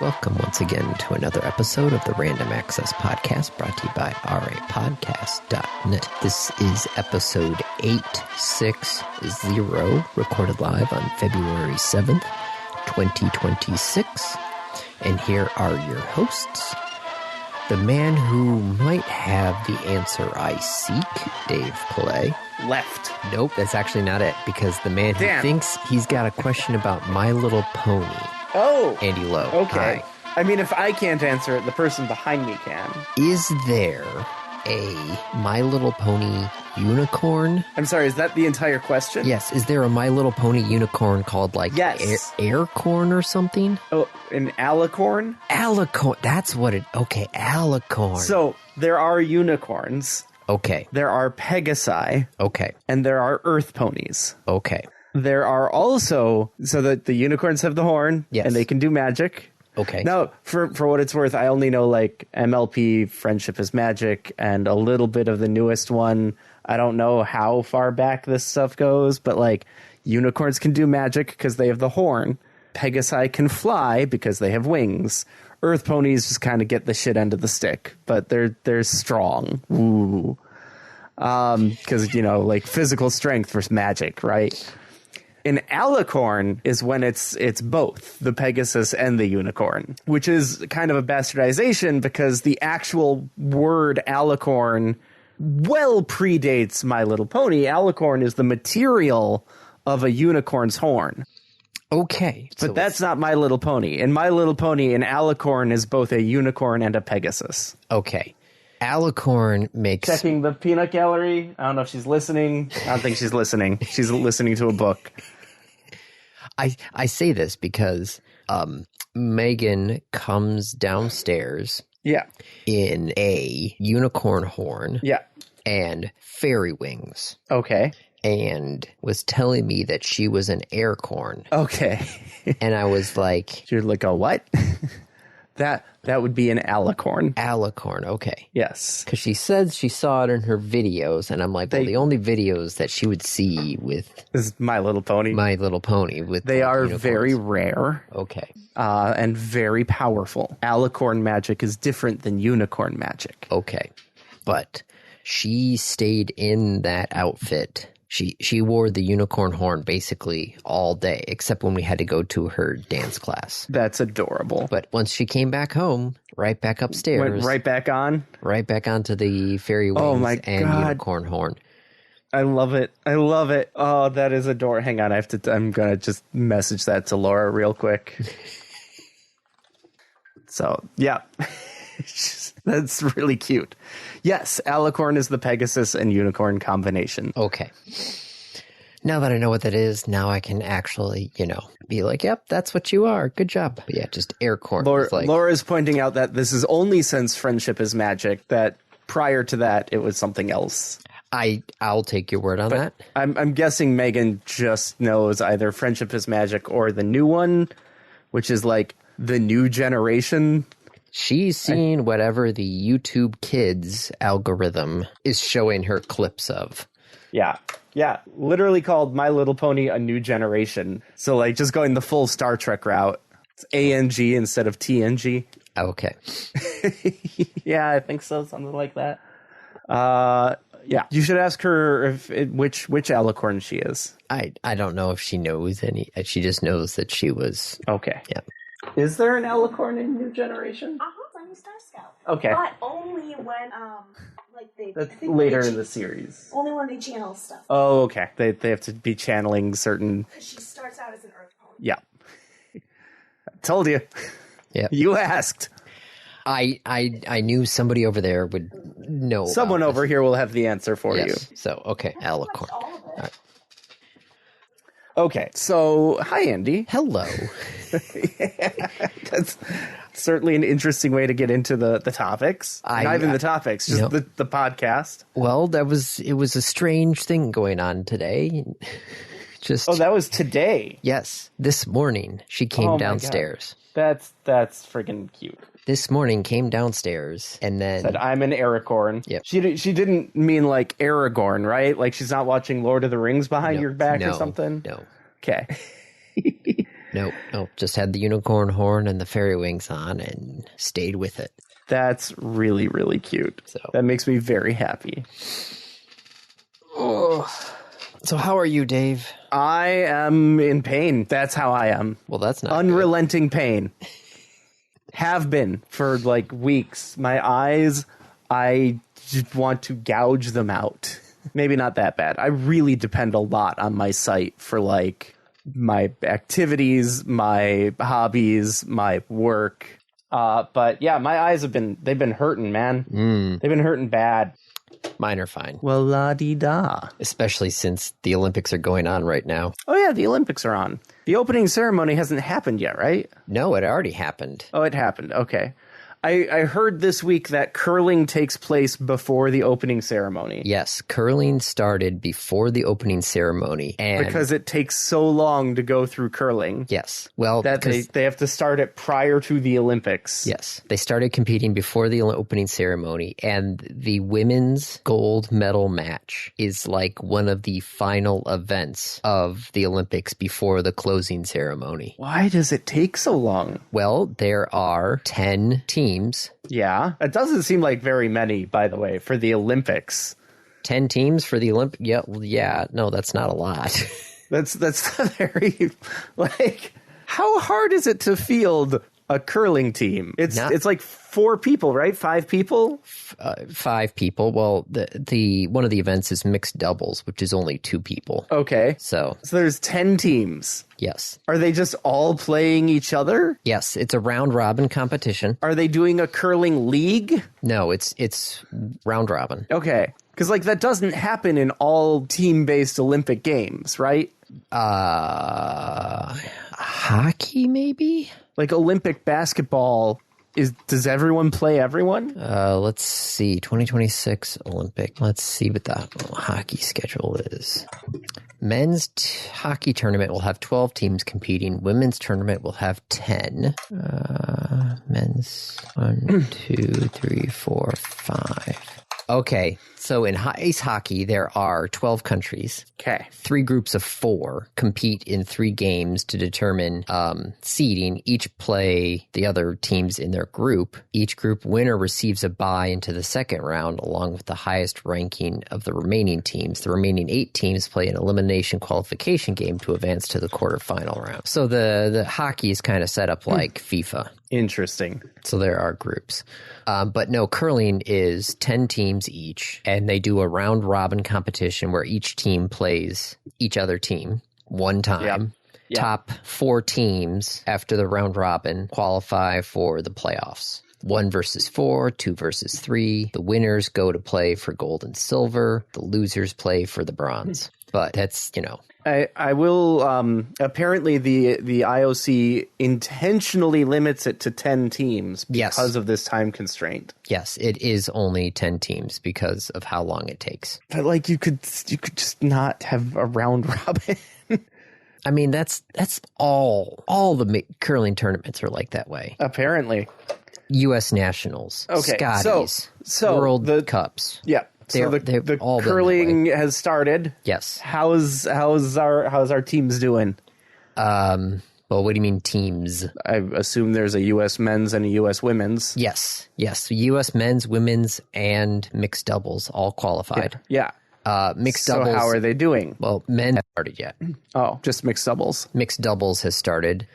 Welcome once again to another episode of the Random Access Podcast, brought to you by rapodcast.net. This is episode 860, recorded live on February 7th, 2026. And here are your hosts. The man who might have the answer I seek, Dave Play. Left. Nope, that's actually not it, because the man who thinks he's got a question about My Little Pony. Oh. Andy Lowe. Okay. Hi. I mean, if I can't answer it, the person behind me can. Is there a My Little Pony unicorn? I'm sorry, is that the entire question? Yes. Is there a My Little Pony unicorn called, like, yes. Aircorn or something? Oh, an Alicorn? Alicorn. That's what it... Okay, Alicorn. So, there are unicorns. Okay. There are Pegasi. Okay. And there are Earth ponies. Okay. There are also... So, the unicorns have the horn. Yes. And they can do magic. Okay. Now, for what it's worth, I only know, like, MLP, Friendship is Magic, and a little bit of the newest one. I don't know how far back this stuff goes, but, like, unicorns can do magic because they have the horn. Pegasi can fly because they have wings. Earth ponies just kind of get the shit end of the stick, but they're strong. Ooh. Because, you know, like, physical strength versus magic, right? An alicorn is when it's both the Pegasus and the unicorn, which is kind of a bastardization because the actual word alicorn well predates My Little Pony. Alicorn is the material of a unicorn's horn. Okay. But that's not My Little Pony. In My Little Pony, an alicorn is both a unicorn and a Pegasus. Okay. Alicorn makes... Checking the peanut gallery. I don't know if she's listening. I don't think she's listening. She's listening to a book. I say this because Megan comes downstairs in a unicorn horn and fairy wings. Okay. And was telling me that she was an aircorn. Okay. And I was like... You're like, a what? That would be an alicorn. Alicorn, okay. Yes. Because she said she saw it in her videos, and I'm like, well, the only videos that she would see with... Is My Little Pony. My Little Pony. They are unicorns. very rare. Okay. And very powerful. Alicorn magic is different than unicorn magic. Okay. But she stayed in that outfit... She wore the unicorn horn basically all day, except when we had to go to her dance class. That's adorable. But once she came back home, right back upstairs. Went right back on? Right back onto the fairy wings and unicorn horn. I love it. I love it. Oh, that is adorable. Hang on, I'm going to just message that to Laura real quick. So, yeah. That's really cute. Yes, alicorn is the Pegasus and unicorn combination. Okay. Now that I know what that is, now I can actually, be like, yep, that's what you are. Good job. But yeah, just aircorn. Laura's pointing out that this is only since Friendship is Magic, that prior to that, it was something else. I'll take your word on that. I'm guessing Megan just knows either Friendship is Magic or the new one, which is like the new generation. She's seen whatever the YouTube Kids algorithm is showing her clips of. Yeah. Yeah. Literally called My Little Pony A New Generation. So, like, just going the full Star Trek route. It's ANG instead of TNG. Okay. Yeah, I think so. Something like that. Yeah. You should ask her which alicorn she is. I don't know if she knows any. She just knows that she was... Okay. Yeah. Is there an alicorn in New Generation? I'm Star Scout. Okay. But only when, That's later in the series. Only when they channel stuff. Oh, okay. They have to be channeling certain... Because she starts out as an Earth pony. Yeah. Told you. Yeah. You asked. I knew somebody over there would know. Someone over here will have the answer for you. So, okay. Alicorn. Okay, so hi, Andy. Hello. That's certainly an interesting way to get into the topics. Not even the topics, just the podcast. Well, it was a strange thing going on today. That was today. Yes, this morning she came downstairs. That's freaking cute. This morning came downstairs and then said, "I'm an Aracorn." Yep. She didn't mean like Aragorn, right? Like she's not watching Lord of the Rings behind your back or something. No. Okay. Nope. Just had the unicorn horn and the fairy wings on and stayed with it. That's really, really cute. So that makes me very happy. Oh. So how are you, Dave? I am in pain. That's how I am. Well, that's not unrelenting pain. Have been for like weeks. My eyes, I just want to gouge them out. Maybe not that bad. I really depend a lot on my sight for like my activities, my hobbies, my work. But yeah, my eyes they've been hurting, man. They've been hurting bad. Mine are fine. Well, la-di-da. Especially since the Olympics are going on right now. Oh, yeah, the Olympics are on. The opening ceremony hasn't happened yet, right? No, it already happened. Oh, it happened. Okay. I heard this week that curling takes place before the opening ceremony. Yes, curling started before the opening ceremony. And because it takes so long to go through curling. Yes. Well, that they have to start it prior to the Olympics. Yes. They started competing before the opening ceremony, and the women's gold medal match is like one of the final events of the Olympics before the closing ceremony. Why does it take so long? Well, there are 10 teams. Yeah. It doesn't seem like very many, by the way, for the Olympics. 10 teams for the Olympics? Yeah. No, that's not a lot. That's very, like, how hard is it to field a curling team? It's like 4 people, right? 5 people? 5 people. Well, the one of the events is mixed doubles, which is only 2 people. Okay. So there's 10 teams. Yes. Are they just all playing each other? Yes, it's a round robin competition. Are they doing a curling league? No, it's round robin. Okay. Because like that doesn't happen in all team-based Olympic games, right? Hockey maybe? Like Olympic basketball does everyone play everyone? Let's see. 2026 Olympic. Let's see what the hockey schedule is. Men's hockey tournament will have 12 teams competing. Women's tournament will have 10. Men's 1, 2, 3, 4, 5. Okay, so in ice hockey, there are 12 countries. Okay. 3 groups of 4 compete in 3 games to determine seeding. Each play the other teams in their group. Each group winner receives a bye into the second round, along with the highest ranking of the remaining teams. The remaining 8 teams play an elimination qualification game to advance to the quarterfinal round. So the hockey is kind of set up like FIFA. Interesting. So there are groups. But no, curling is 10 teams each, and they do a round-robin competition where each team plays each other team one time. Yep. Top 4 teams after the round-robin qualify for the playoffs. 1 versus 4, 2 versus 3. The winners go to play for gold and silver. The losers play for the bronze. But that's, I will, apparently the IOC intentionally limits it to 10 teams because of this time constraint. Yes, it is only 10 teams because of how long it takes. But like you could just not have a round robin. I mean, that's all the curling tournaments are like that way. Apparently. U.S. Nationals, Scotties, so World Cups. Yeah. So the curling has started. Yes. How's our teams doing? Well, what do you mean teams? I assume there's a U.S. men's and a U.S. women's. Yes. U.S. men's, women's, and mixed doubles all qualified. Yeah. Mixed doubles. So how are they doing? Well, men haven't started yet. Oh, just mixed doubles. Mixed doubles has started.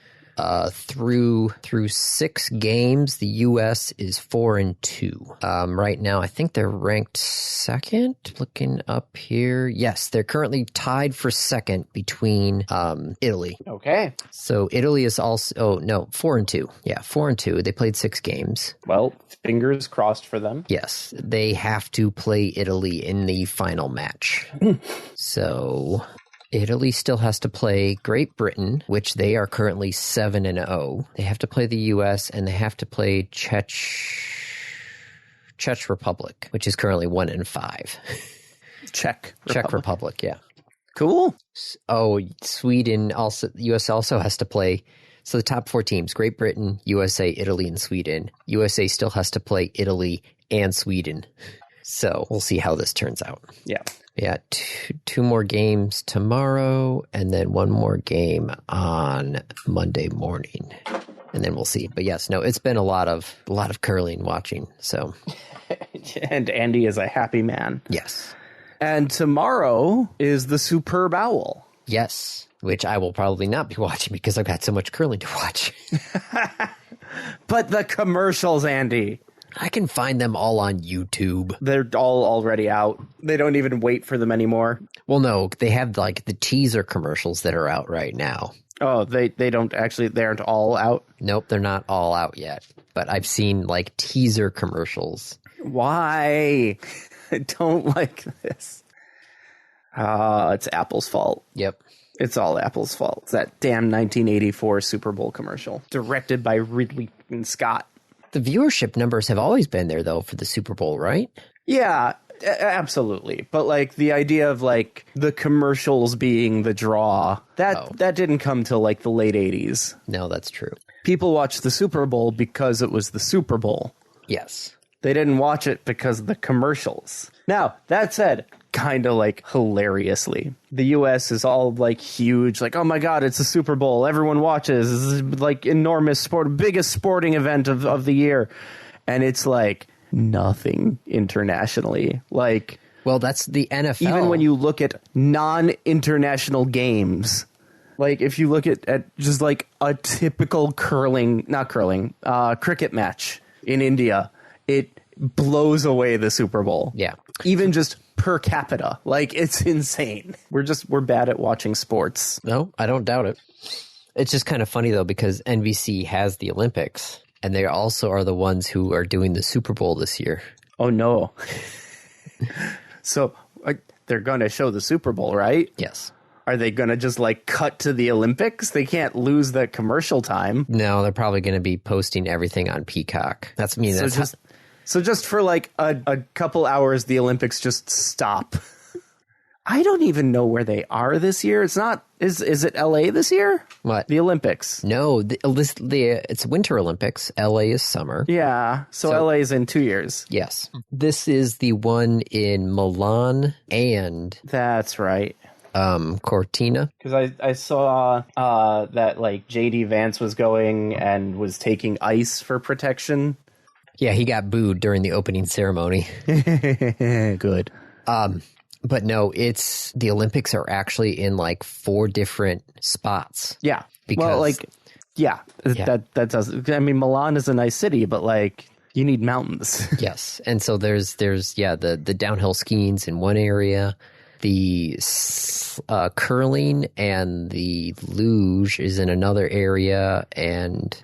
Through 6 games, the U.S. is 4-2. Right now, I think they're ranked second. Looking up here, yes, they're currently tied for second between Italy. Okay. So Italy is also 4-2. Yeah, 4-2. They played 6 games. Well, fingers crossed for them. Yes, they have to play Italy in the final match. So Italy still has to play Great Britain, which they are currently 7-0. They have to play the U.S. and they have to play Czech Republic, which is currently 1-5. Czech Republic, yeah. Cool. Oh, Sweden also. U.S. also has to play. So the top 4 teams: Great Britain, USA, Italy, and Sweden. USA still has to play Italy and Sweden. So we'll see how this turns out. Yeah. Yeah, two more games tomorrow, and then one more game on Monday morning, and then we'll see. But yes, no, it's been a lot of curling watching. So, And Andy is a happy man. yes, And tomorrow is the Superb Owl. yes, which I will probably not be watching because I've got so much curling to watch. But the commercials, Andy. I can find them all on YouTube. They're all already out. They don't even wait for them anymore. Well, no, they have like the teaser commercials that are out right now. Oh, they don't actually, they aren't all out. Nope, they're not all out yet. But I've seen like teaser commercials. Why? I don't like this. It's Apple's fault. Yep. It's all Apple's fault. It's that damn 1984 Super Bowl commercial directed by Ridley Scott. The viewership numbers have always been there, though, for the Super Bowl, right? Yeah, absolutely. But like the idea of like the commercials being the draw, that didn't come till like the late 80s. No, that's true. People watched the Super Bowl because it was the Super Bowl. Yes. They didn't watch it because of the commercials. Now, that said, kind of like hilariously, the US is all like huge, like, oh my God, it's the Super Bowl. Everyone watches. This is like enormous sport, biggest sporting event of the year. And it's like nothing internationally. Like, well, that's the NFL. even when you look at non-international games, like if you look at just like a typical cricket match in India, it blows away the Super Bowl. Yeah. Even just per capita. Like, it's insane. We're bad at watching sports. No, I don't doubt it. It's just kind of funny, though, because NBC has the Olympics, and they also are the ones who are doing the Super Bowl this year. Oh, no. So they're going to show the Super Bowl, right? Yes. Are they going to just, like, cut to the Olympics? They can't lose the commercial time. No, they're probably going to be posting everything on Peacock. So just for like a couple hours, the Olympics just stop. I don't even know where they are this year. It's not. Is it LA this year? What? The Olympics. No, it's Winter Olympics. LA is summer. Yeah. So LA is in 2 years. Yes. This is the one in Milan and That's right. Cortina. Because I saw that like JD Vance was going and was taking ice for protection. Yeah, he got booed during the opening ceremony. Good. But no, the Olympics are actually in like 4 different spots. Yeah. Because, well, like, yeah. That does. I mean, Milan is a nice city, but like, you need mountains. Yes, and so there's the downhill skiing's in one area, the curling and the luge is in another area, and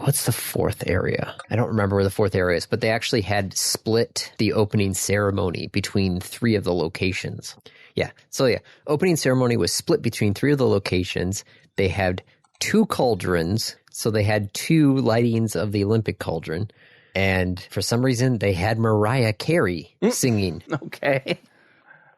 what's the fourth area? I don't remember where the fourth area is, but they actually had split the opening ceremony between 3 of the locations. Yeah. So yeah, opening ceremony was split between 3 of the locations. They had 2 cauldrons. So they had 2 lightings of the Olympic cauldron. And for some reason they had Mariah Carey singing. Okay.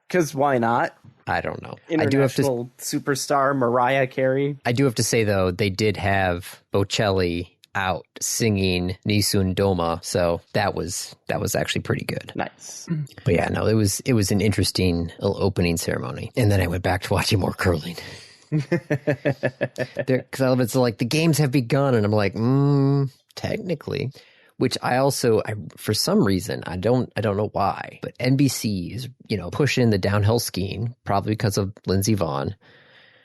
Because why not? I don't know. International superstar Mariah Carey. I do have to say, though, they did have Bocelli out singing Nisun Doma, so that was actually pretty good. Nice. But yeah, no, it was an interesting little opening ceremony. And then I went back to watching more curling. Because all of it's like, the games have begun, and I'm like, technically. Which I for some reason, I don't know why, but NBC is, pushing the downhill skiing, probably because of Lindsey Vonn.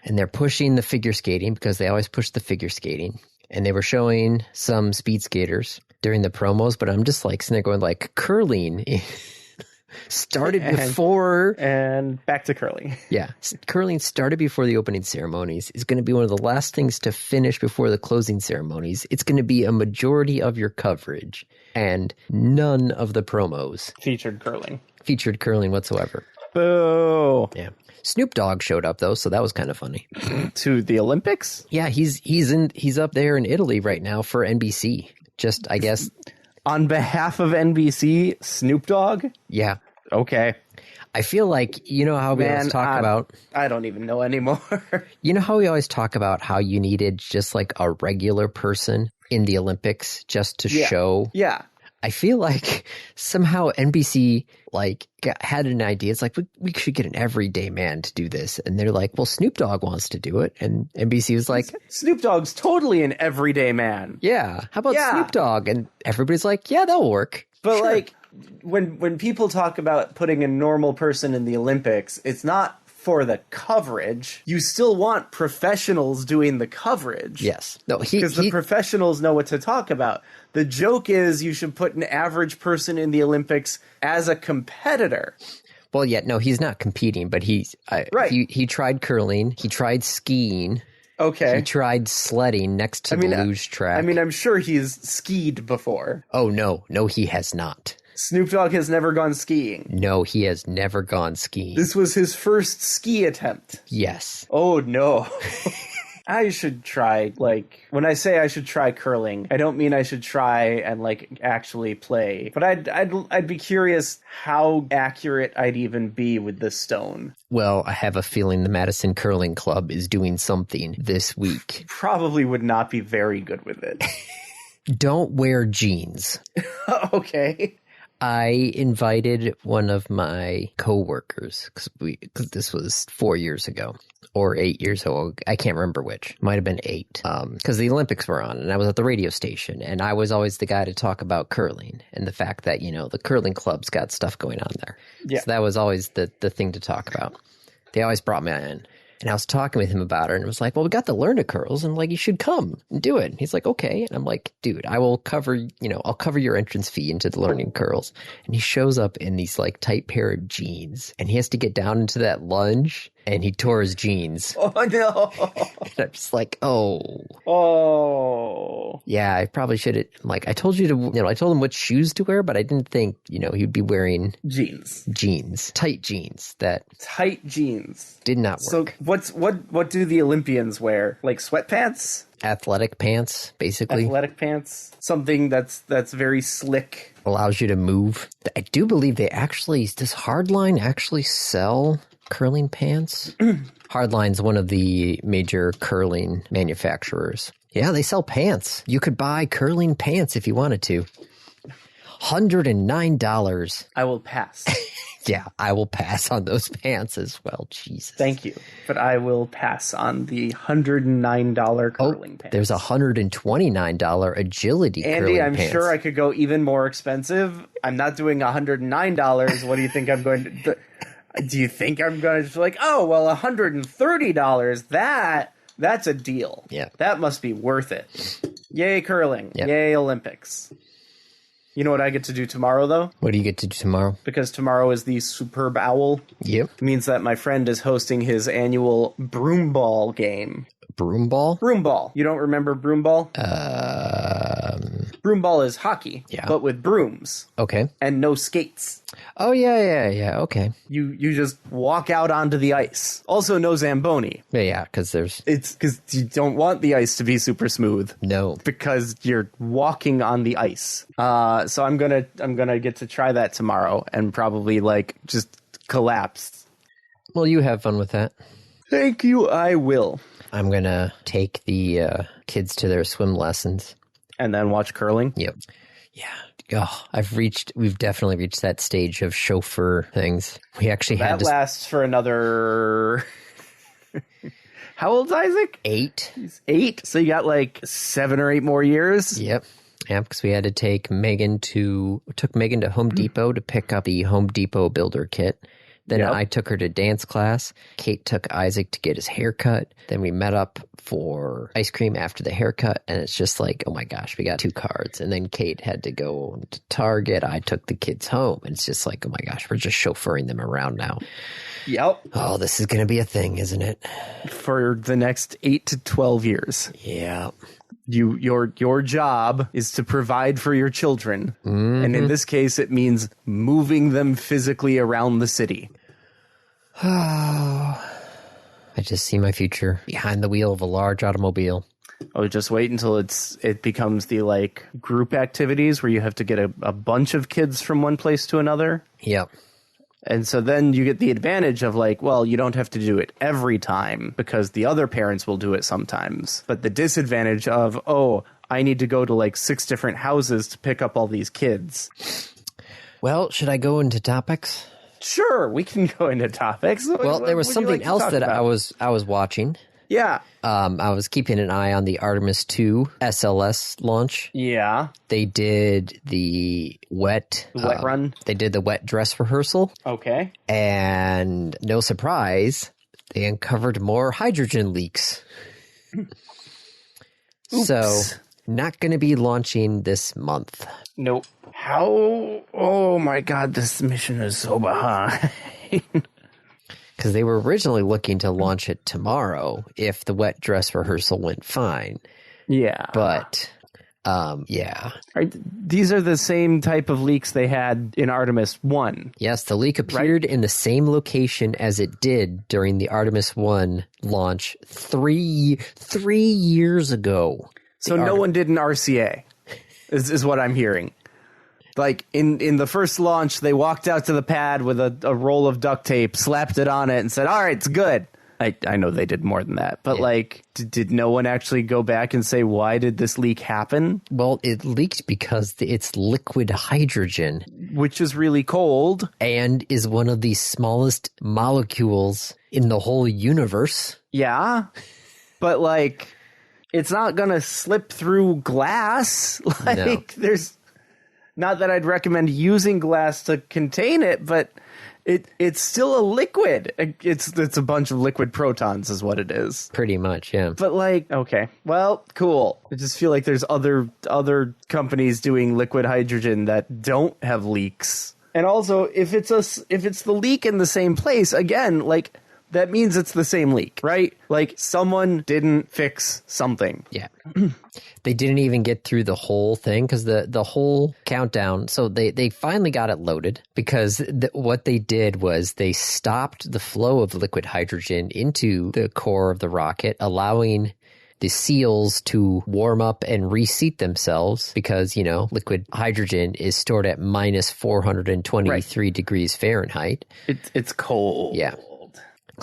And they're pushing the figure skating because they always push the figure skating. And they were showing some speed skaters during the promos, but I'm just like sitting there going like, curling started before. And back to curling. Yeah. Curling started before the opening ceremonies. It's going to be one of the last things to finish before the closing ceremonies. It's going to be a majority of your coverage, and none of the promos featured curling whatsoever. Boo. Yeah. Snoop Dogg showed up though, so that was kind of funny. To the Olympics? Yeah, he's up there in Italy right now for NBC. Just, I guess, on behalf of NBC, Snoop Dogg? Yeah. Okay. I feel like, how we always talk about... I don't even know anymore. You know how we always talk about how you needed just like a regular person in the Olympics just to show? Yeah. I feel like somehow NBC had an idea. It's like, we should get an everyday man to do this. And they're like, well, Snoop Dogg wants to do it. And NBC was like, Snoop Dogg's totally an everyday man. yeah, how about Snoop Dogg? And everybody's like, yeah, that'll work. But Sure. when people talk about putting a normal person in the Olympics, it's not for the coverage. You still want professionals doing the coverage. Yes. No, because the professionals know what to talk about. The joke is you should put an average person in the Olympics as a competitor. Well, yeah, no, he's not competing, but he tried curling, he tried skiing. Okay. He tried sledding next to the luge track. I mean, I'm sure he's skied before. Oh, no, he has not. Snoop Dogg has never gone skiing. No, he has never gone skiing. This was his first ski attempt. Yes. Oh, no. I should try, when I say I should try curling, I don't mean I should try and, actually play. But I'd be curious how accurate I'd even be with this stone. Well, I have a feeling the Madison Curling Club is doing something this week. Probably would not be very good with it. Don't wear jeans. Okay. I invited one of my coworkers, because this was 4 years ago, or 8 years ago. I can't remember which. Might have been 8. Because the Olympics were on, and I was at the radio station, and I was always the guy to talk about curling, and the fact that, the curling club's got stuff going on there. Yeah. So that was always the thing to talk about. They always brought me in. And I was talking with him about it, and it was like, well, we got the Learn to Curls, and you should come and do it. And he's like, okay. And I'm like, dude, I will cover, I'll cover your entrance fee into the Learning Curls. And he shows up in these tight pair of jeans, and he has to get down into that lunge, and he tore his jeans. Oh, no. And I'm just like, oh. Oh. Yeah, I probably should have, I told you to, I told him what shoes to wear, but I didn't think, he'd be wearing jeans, tight jeans tight jeans did not work. So what do the Olympians wear? Sweatpants? Athletic pants, basically. Athletic pants. Something that's very slick. Allows you to move. I do believe does Hardline actually sell curling pants? Hardline's one of the major curling manufacturers. Yeah, they sell pants. You could buy curling pants if you wanted to. $109. I will pass. Yeah, I will pass on those pants as well. Jesus. Thank you. But I will pass on the $109 curling pants. There's a $129 agility curling Andy, I'm pants. sure I could go even more expensive. I'm not doing $109. What do you think I'm going to do? Do you think I'm going to just $130? That's a deal. Yeah. That must be worth it. Yay, curling. Yep. Yay, Olympics. You know what I get to do tomorrow, though? What do you get to do tomorrow? Because tomorrow is the Superb Owl. Yep. It means that my friend is hosting his annual broomball game. Broomball? Broomball. You don't remember broomball? Broomball is hockey, but with brooms. Okay. And no skates. Oh, yeah, okay. You just walk out onto the ice. Also no Zamboni. Yeah, because It's because you don't want the ice to be super smooth. No. Because you're walking on the ice. So I'm gonna get to try that tomorrow and probably just collapse. Well, you have fun with that. Thank you, I will. I'm going to take the kids to their swim lessons. And then watch curling? Yep. Yeah. Oh, we've definitely reached that stage of chauffeur things. We actually that lasts for another... How old's Isaac? 8. He's 8? So you got 7 or 8 more years? Yep. Yeah, because we had to take Megan to Home Depot to pick up the Home Depot builder kit. Then I took her to dance class. Kate took Isaac to get his haircut. Then we met up for ice cream after the haircut. And it's just oh my gosh, we got 2 cards. And then Kate had to go to Target. I took the kids home. And it's just oh my gosh, we're just chauffeuring them around now. Yep. Oh, this is going to be a thing, isn't it? For the next 8 to 12 years. Yeah. Your job is to provide for your children. Mm-hmm. And in this case, it means moving them physically around the city. I just see my future behind the wheel of a large automobile. Oh, just wait until it becomes the group activities where you have to get a bunch of kids from one place to another. Yep. And so then you get the advantage of you don't have to do it every time because the other parents will do it sometimes. But the disadvantage of, I need to go to like 6 different houses to pick up all these kids. Well, should I go into topics? Sure, we can go into topics. Well, there was something else that I was watching. Yeah. I was keeping an eye on the Artemis 2 SLS launch. Yeah. They did the wet run. They did the wet dress rehearsal. Okay. And no surprise, they uncovered more hydrogen leaks. So, not going to be launching this month. Nope. How? Oh my God, this mission is so behind. Because they were originally looking to launch it tomorrow if the wet dress rehearsal went fine. Yeah. But, yeah. These are the same type of leaks they had in Artemis 1. Yes, the leak appeared in the same location as it did during the Artemis 1 launch three years ago. So no one did an RCA, is what I'm hearing. Like, in the first launch, they walked out to the pad with a roll of duct tape, slapped it on it, and said, all right, it's good. I know they did more than that. But, like, did no one actually go back and say, why did this leak happen? Well, it leaked because it's liquid hydrogen. Which is really cold. And is one of the smallest molecules in the whole universe. Yeah. But, like, it's not going to slip through glass. Like, there's... Not that I'd recommend using glass to contain it, but it's still a liquid. It's a bunch of liquid protons is what it is. Pretty much, yeah. But like, okay, well, cool. I just feel like there's other companies doing liquid hydrogen that don't have leaks. And also, if it's the leak in the same place, again, like that means it's the same leak, right? Like someone didn't fix something. Yeah. They didn't even get through the whole thing because the whole countdown. So they finally got it loaded because what they did was they stopped the flow of liquid hydrogen into the core of the rocket, allowing the seals to warm up and reseat themselves because, you know, liquid hydrogen is stored at minus 423 degrees Fahrenheit. It's cold. Yeah.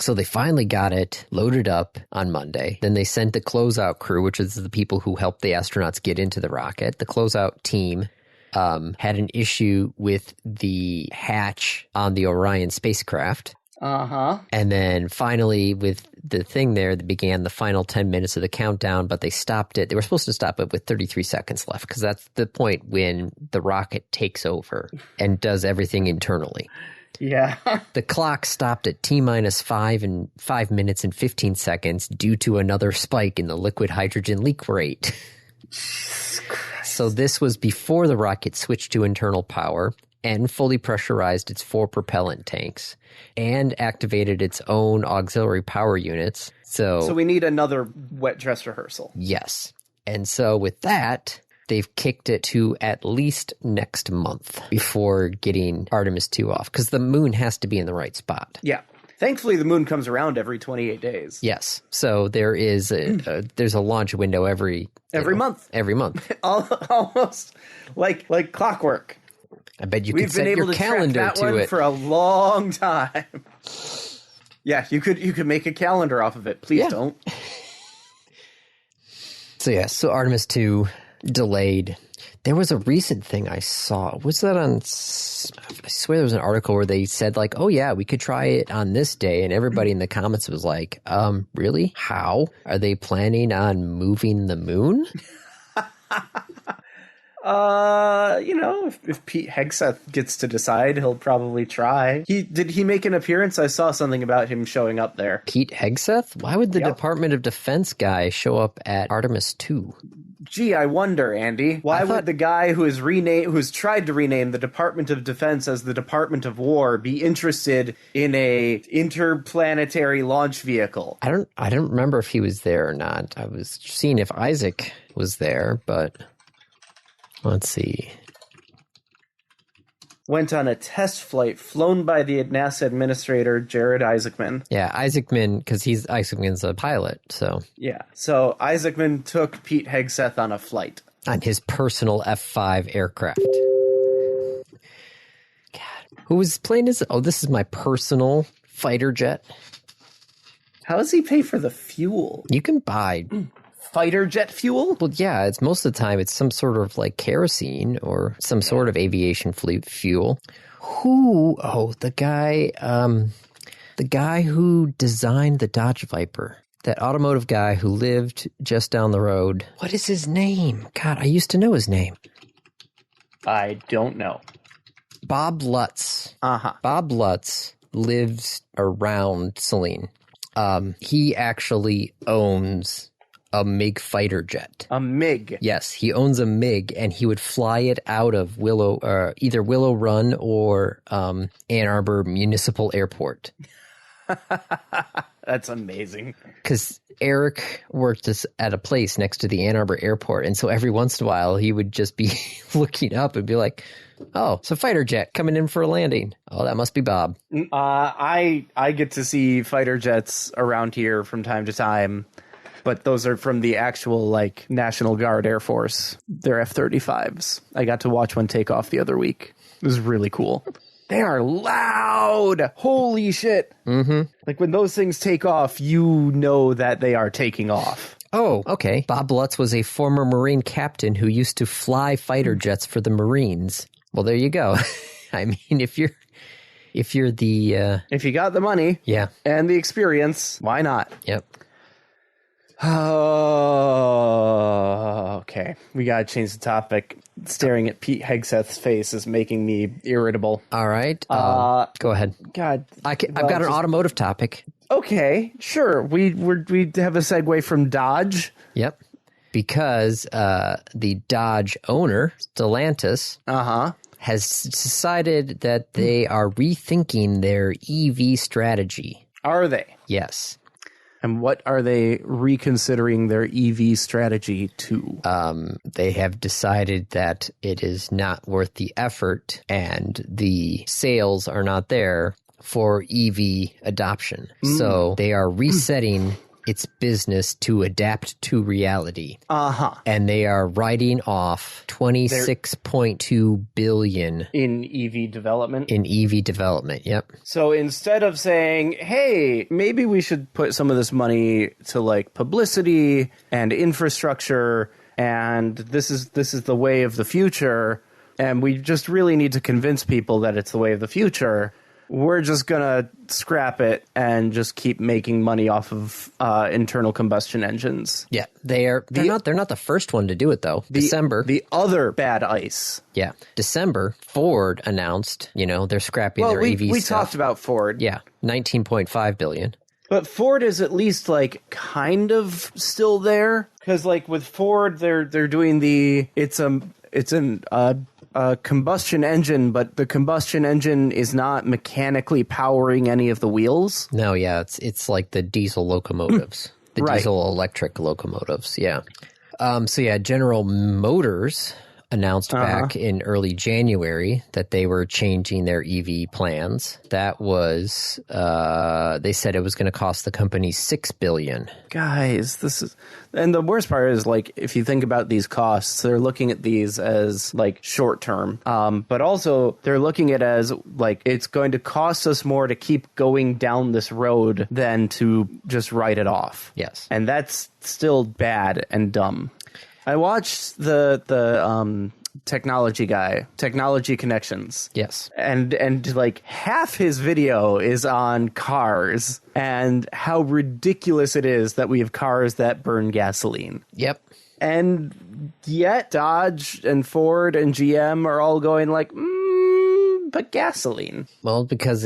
So they finally got it loaded up on Monday. Then they sent the closeout crew, which is the people who helped the astronauts get into the rocket. The closeout team had an issue with the hatch on the Orion spacecraft. Uh-huh. And then finally, with the thing there, that began the final 10 minutes of the countdown, but they stopped it. They were supposed to stop it with 33 seconds left because that's the point when the rocket takes over and does everything internally. Yeah. The clock stopped at T-minus 5 minutes and 15 seconds due to another spike in the liquid hydrogen leak rate. So this was before the rocket switched to internal power and fully pressurized its 4 propellant tanks and activated its own auxiliary power units. So we need another wet dress rehearsal. Yes. And so with that, they've kicked it to at least next month before getting Artemis 2 off, because the moon has to be in the right spot. Yeah. Thankfully, the moon comes around every 28 days. Yes. So there is there's a launch window every month. Every month. Almost like clockwork. I bet you could set your calendar to it for a long time. Yeah, you could make a calendar off of it. Please don't. So Artemis 2 delayed. There was a recent thing I saw. Was that on? I swear there was an article where they said like, "Oh yeah, we could try it on this day," and everybody in the comments was like, really? How are they planning on moving the moon?" If Pete Hegseth gets to decide, he'll probably try. Did he make an appearance? I saw something about him showing up there. Pete Hegseth? Why would the Department of Defense guy show up at Artemis 2? Gee, I wonder, Andy. Why would the guy who's tried to rename the Department of Defense as the Department of War be interested in a interplanetary launch vehicle? I don't remember if he was there or not. I was seeing if Isaac was there, but let's see. Went on a test flight flown by the NASA administrator, Jared Isaacman. Yeah, Isaacman, because Isaacman's a pilot, so. Yeah, so Isaacman took Pete Hegseth on a flight. On his personal F-5 aircraft. God. Who was playing this? Oh, this is my personal fighter jet. How does he pay for the fuel? You can buy fighter jet fuel? Well, yeah, it's most of the time it's some sort of like kerosene or some sort of aviation fuel. The guy who designed the Dodge Viper, that automotive guy who lived just down the road. What is his name? God, I used to know his name. I don't know. Bob Lutz. Uh-huh. Bob Lutz lives around Saline. He actually owns a MiG fighter jet. A MiG? Yes, he owns a MiG, and he would fly it out of either Willow Run or Ann Arbor Municipal Airport. That's amazing. Because Eric worked at a place next to the Ann Arbor Airport, and so every once in a while he would just be looking up and be like, "Oh, it's a fighter jet coming in for a landing. Oh, that must be Bob." I get to see fighter jets around here from time to time, but those are from the actual like National Guard Air Force. They're F-35s. I got to watch one take off the other week. It was really cool. They are loud. Holy shit. Mm-hmm. Like when those things take off, you know that they are taking off. Oh, okay. Bob Lutz was a former Marine captain who used to fly fighter jets for the Marines. Well, there you go. I mean, if you got the money, yeah, and the experience, why not? Yep. Oh, okay. We gotta change the topic. Staring at Pete Hegseth's face is making me irritable. All right. Go ahead. God, I've got an automotive topic. Okay, sure. We have a segue from Dodge. Yep. Because the Dodge owner, Stellantis, has decided that they are rethinking their EV strategy. Are they? Yes. And what are they reconsidering their EV strategy to? They have decided that it is not worth the effort and the sales are not there for EV adoption. So they are resetting its business to adapt to reality. And they are writing off $26.2 billion in EV development. Yep. So instead of saying, "Hey, maybe we should put some of this money to like publicity and infrastructure, and this is the way of the future, and we just really need to convince people that it's the way of the future," we're just gonna scrap it and just keep making money off of internal combustion engines. Yeah, they're not the first one to do it though. December, the other bad ice. Yeah, December, Ford announced, they're scrapping their EV stuff. We talked about Ford. Yeah, $19.5 billion. But Ford is at least like kind of still there, because like with Ford, they're doing it's a combustion engine, but the combustion engine is not mechanically powering any of the wheels. No, yeah, it's like the diesel locomotives, the diesel electric locomotives. Yeah. So yeah, General Motors announced back in early January that they were changing their EV plans. That was, they said it was going to cost the company $6 billion. Guys, and the worst part is, like, if you think about these costs, they're looking at these as, like, short term. But also, they're looking at it as, like, it's going to cost us more to keep going down this road than to just write it off. Yes. And that's still bad and dumb. I watched the technology guy, Technology Connections. Yes. And like half his video is on cars and how ridiculous it is that we have cars that burn gasoline. Yep. And yet Dodge and Ford and GM are all going like, but gasoline. Well, because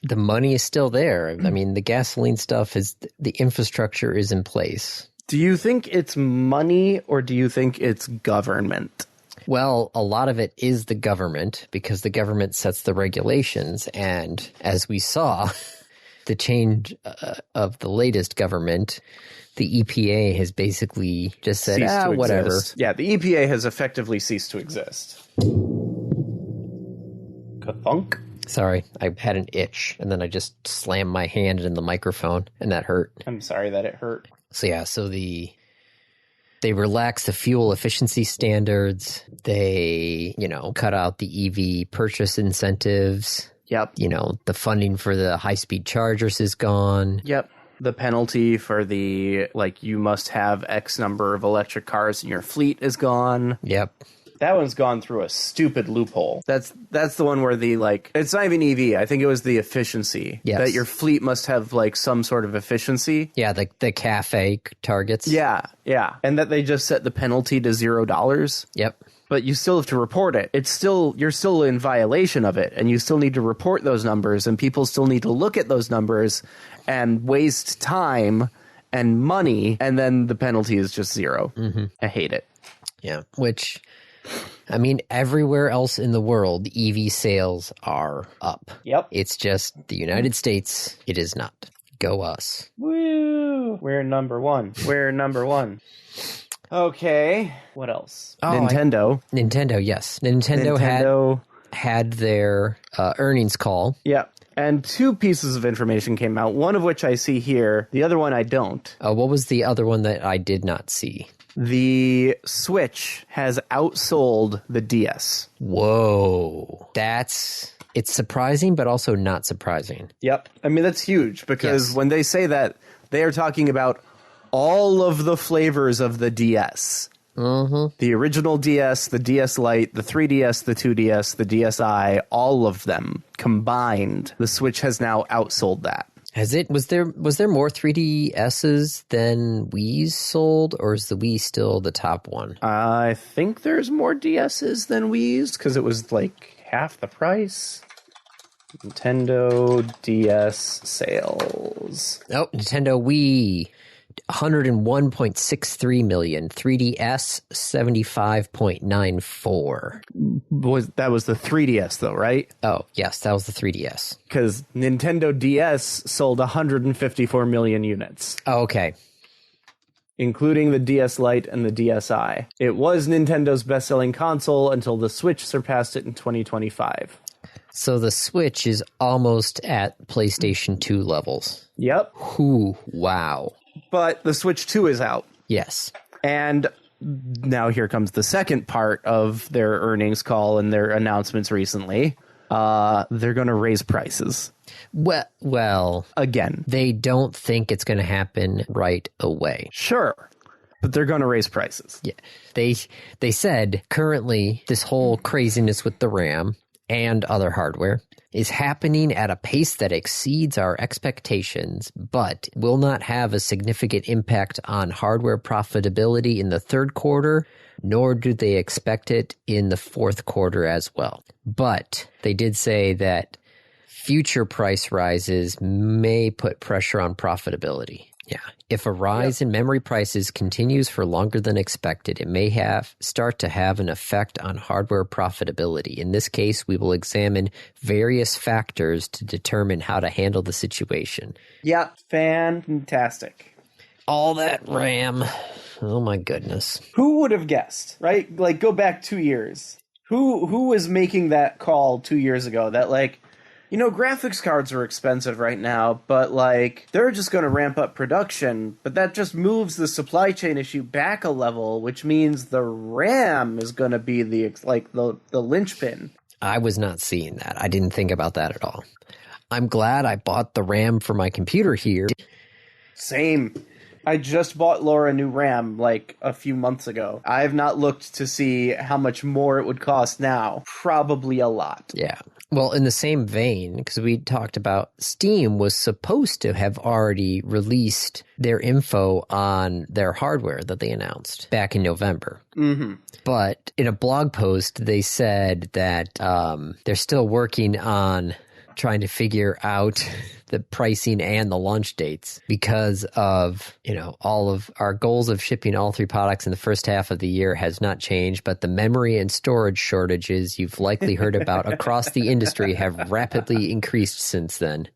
the money is still there. I mean, the gasoline stuff the infrastructure is in place. Do you think it's money or do you think it's government? Well, a lot of it is the government because the government sets the regulations. And as we saw, the change of the latest government, the EPA has basically just said, whatever. Exist. Yeah, the EPA has effectively ceased to exist. Ka-thunk. Sorry, I had an itch and then I just slammed my hand in the microphone and that hurt. I'm sorry that it hurt. So yeah, they relax the fuel efficiency standards. They, cut out the EV purchase incentives. Yep. The funding for the high-speed chargers is gone. Yep. The penalty for the, like, you must have X number of electric cars in your fleet is gone. Yep. That one's gone through a stupid loophole. That's the one where the, like, it's not even EV. I think it was the efficiency. Yes. That your fleet must have, like, some sort of efficiency. Yeah, the cafe targets. Yeah. And that they just set the penalty to $0. Yep. But you still have to report it. You're still in violation of it, and you still need to report those numbers, and people still need to look at those numbers and waste time and money, and then the penalty is just 0. Mm-hmm. I hate it. Yeah, which, I mean, everywhere else in the world, EV sales are up. Yep. It's just the United States, it is not. Go us. Woo! We're number one. Okay, what else? Nintendo. Nintendo, yes. Nintendo had their earnings call. Yeah, and 2 pieces of information came out, one of which I see here, the other one I don't. What was the other one that I did not see? The Switch has outsold the DS. Whoa. It's surprising, but also not surprising. Yep. I mean, that's huge, because when they say that, they are talking about all of the flavors of the DS. Mm-hmm. The original DS, the DS Lite, the 3DS, the 2DS, the DSi, all of them combined. The Switch has now outsold that. Has it? Was there more 3DSs than Wii's sold, or is the Wii still the top one? I think there's more DSs than Wii's, because it was like half the price. Nintendo DS sales. Oh, Nintendo Wii, 101.63 million. 3DS, 75.94. That was the 3DS though, right? Oh, yes, that was the 3DS. Because Nintendo DS sold 154 million units. Oh, okay. Including the DS Lite and the DSi. It was Nintendo's best-selling console until the Switch surpassed it in 2025. So the Switch is almost at PlayStation 2 levels. Yep. Ooh, wow. But the Switch 2 is out. Yes. And now here comes the second part of their earnings call and their announcements recently. They're going to raise prices. Well, again. They don't think it's going to happen right away. Sure. But they're going to raise prices. Yeah. They said currently this whole craziness with the RAM and other hardware is happening at a pace that exceeds our expectations, but will not have a significant impact on hardware profitability in the third quarter, nor do they expect it in the fourth quarter as well. But they did say that future price rises may put pressure on profitability. Yeah. If a rise in memory prices continues for longer than expected, it may start to have an effect on hardware profitability. In this case, we will examine various factors to determine how to handle the situation. Yeah, fantastic. All that RAM. Oh my goodness. Who would have guessed, right? Like, go back 2 years. Who was making that call 2 years ago that, like, you know, graphics cards are expensive right now, but, like, they're just going to ramp up production, but that just moves the supply chain issue back a level, which means the RAM is going to be the linchpin. I was not seeing that. I didn't think about that at all. I'm glad I bought the RAM for my computer here. Same. I just bought Laura a new RAM, like, a few months ago. I have not looked to see how much more it would cost now. Probably a lot. Yeah. Well, in the same vein, because we talked about Steam was supposed to have already released their info on their hardware that they announced back in November. Mm-hmm. But in a blog post, they said that they're still working on trying to figure out the pricing and the launch dates because of, you know, all of our goals of shipping all 3 products in the first half of the year has not changed, but the memory and storage shortages you've likely heard about across the industry have rapidly increased since then.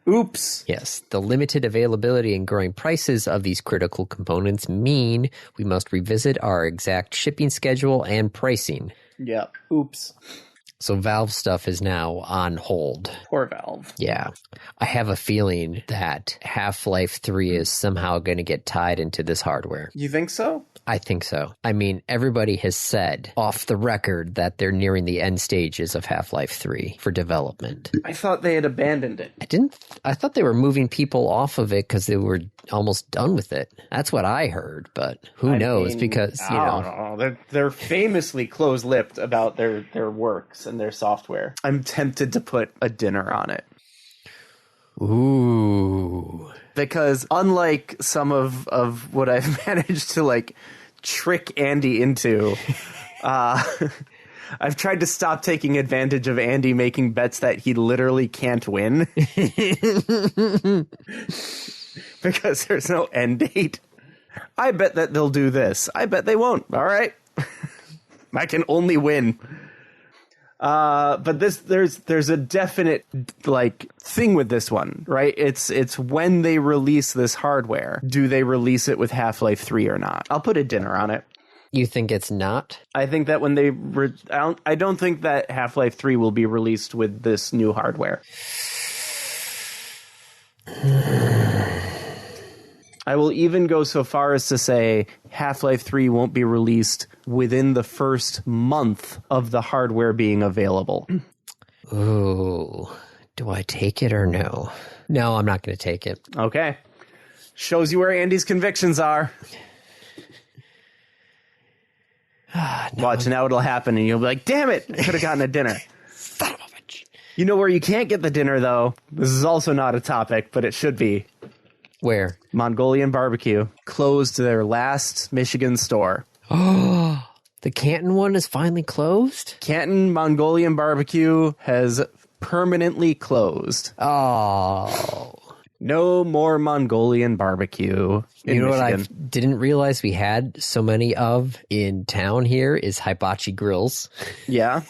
Oops. Yes, the limited availability and growing prices of these critical components mean we must revisit our exact shipping schedule and pricing. Yeah. Oops. So Valve stuff is now on hold. Poor Valve. Yeah. I have a feeling that Half-Life 3 is somehow going to get tied into this hardware. You think so? I think so. I mean, everybody has said off the record that they're nearing the end stages of Half-Life 3 for development. I thought they had abandoned it. I thought they were moving people off of it because they were almost done with it. That's what I heard, but who knows? Because, you know. They're famously close-lipped about their works and their software. I'm tempted to put a dinner on it. Ooh. Because unlike some of what I've managed to, like, trick Andy into, I've tried to stop taking advantage of Andy making bets that he literally can't win. Because there's no end date. I bet that they'll do this. I bet they won't. All right. I can only win. But there's a definite, like, thing with this one, right? It's when they release this hardware, do they release it with Half-Life 3 or not? I'll put a dinner on it. You think it's not? I think that when they I don't think that Half-Life 3 will be released with this new hardware. I will even go so far as to say Half-Life 3 won't be released within the first month of the hardware being available. Ooh. Do I take it or no? No, I'm not going to take it. Okay. Shows you where Andy's convictions are. No. Watch, now it'll happen and you'll be like, damn it, I could have gotten a dinner. Son of a bitch. You know where you can't get the dinner, though? This is also not a topic, but it should be. Where? Mongolian Barbecue closed their last Michigan store. Oh, the Canton one is finally closed? Canton Mongolian Barbecue has permanently closed. Oh. No more Mongolian barbecue in You know Michigan. what I didn't realize we had so many of in town here is hibachi grills. Yeah?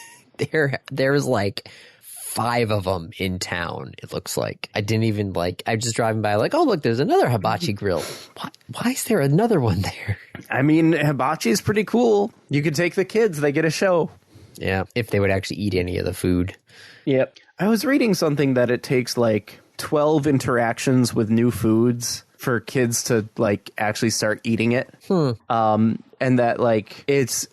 There's like 5 of them in town, it looks like. I didn't even I'm just driving by like, oh, look, there's another hibachi grill. Why is there another one there? I mean, hibachi is pretty cool. You could take the kids. They get a show. Yeah, if they would actually eat any of the food. Yep. I was reading something that it takes like 12 interactions with new foods for kids to like actually start eating it. And that like it's